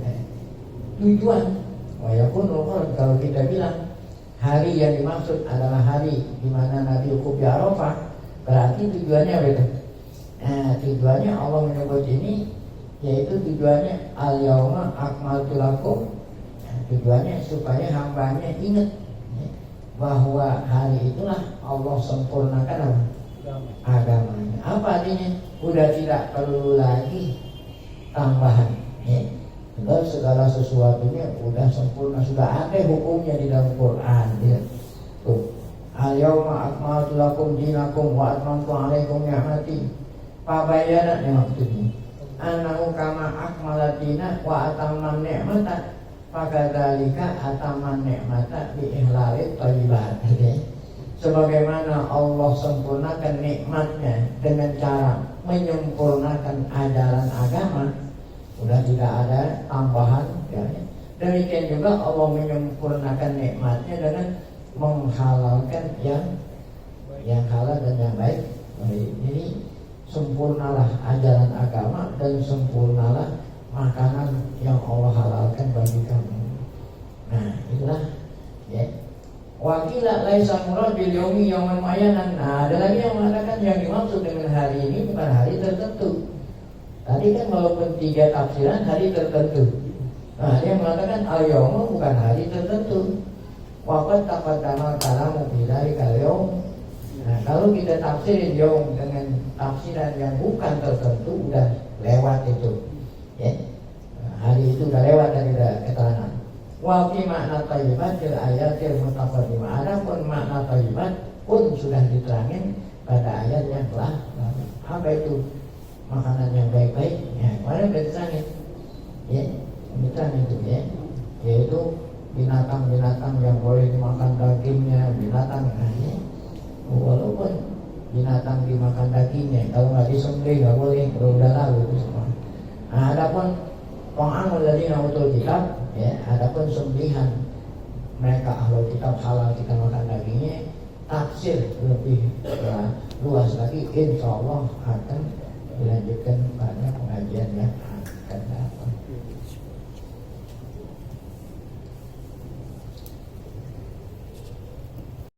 Tujuan wa yakunul ghardu, kalau kita bilang hari yang dimaksud adalah hari di mana Nabi wukuf di Arafah, berarti tujuannya beda. Nah, tujuannya Allah menyebut ini, yaitu tujuannya al-yawma akmaltu lakum. Nah, tujuannya supaya hambanya ingat bahwa hari itulah Allah sempurnakan agamanya. Apa artinya? Udah tidak perlu lagi tambahan, ya. Segala sesuatunya udah sempurna, sudah ada hukumnya di dalam Quran, ya. Tuh, al-yawma akmaltu lakum dinakum wa atmamtu alaikum ni'mati. Pabayana maksudnya anahu kama akmalatina wa atamman ni'mata fakadzalika atamman ni'mata bi ihlalit thayyibat. Sebagaimana Allah sempurnakan nikmatnya dengan cara menyempurnakan ajaran agama, sudah tidak ada tambahan, ya. Demikian juga Allah menyempurnakan nikmatnya dengan menghalalkan yang halal dan yang baik. Jadi sempurnalah ajaran agama dan sempurnalah makanan yang Allah halalkan bagi kamu. Nah, itulah, ya. Wakila laisa murad bil yaumi yauman muayyanan. Nah, ada lagi yang mengatakan yang dimaksud dengan hari ini bukan hari tertentu. Tadi kan walaupun 3 tafsiran hari tertentu. Nah, dia mengatakan al-yaum bukan hari tertentu. Waqad taqaddama kalamu fi dzalika al-yaum. Nah, kalau kita tafsirin yaum dengan tafsiran yang bukan tertentu, udah lewat itu, ya. Nah, hari itu udah lewat dari keterangan. Wa fi makna thayyibatil ayatil mutaqaddimah. Adapun makna thayyibat pun sudah diterangin pada ayat yang telah lalu. Apa itu makanan yang baik-baik? Ya, kemarin sudah diterangin, ya, diterangin itu, ya, yaitu binatang-binatang yang boleh dimakan dagingnya, binatang, ya. Walaupun binatang dimakan dagingnya, kalau nggak disembelih nggak boleh, udah lalu itu semua. Nah, adapun ta'amul ladzina utul kitab, ya, adapun sembelihan mereka ahlul kitab halal kita makan dagingnya, tafsir lebih luas lagi, insya Allah akan dilanjutkan pada pengajian yang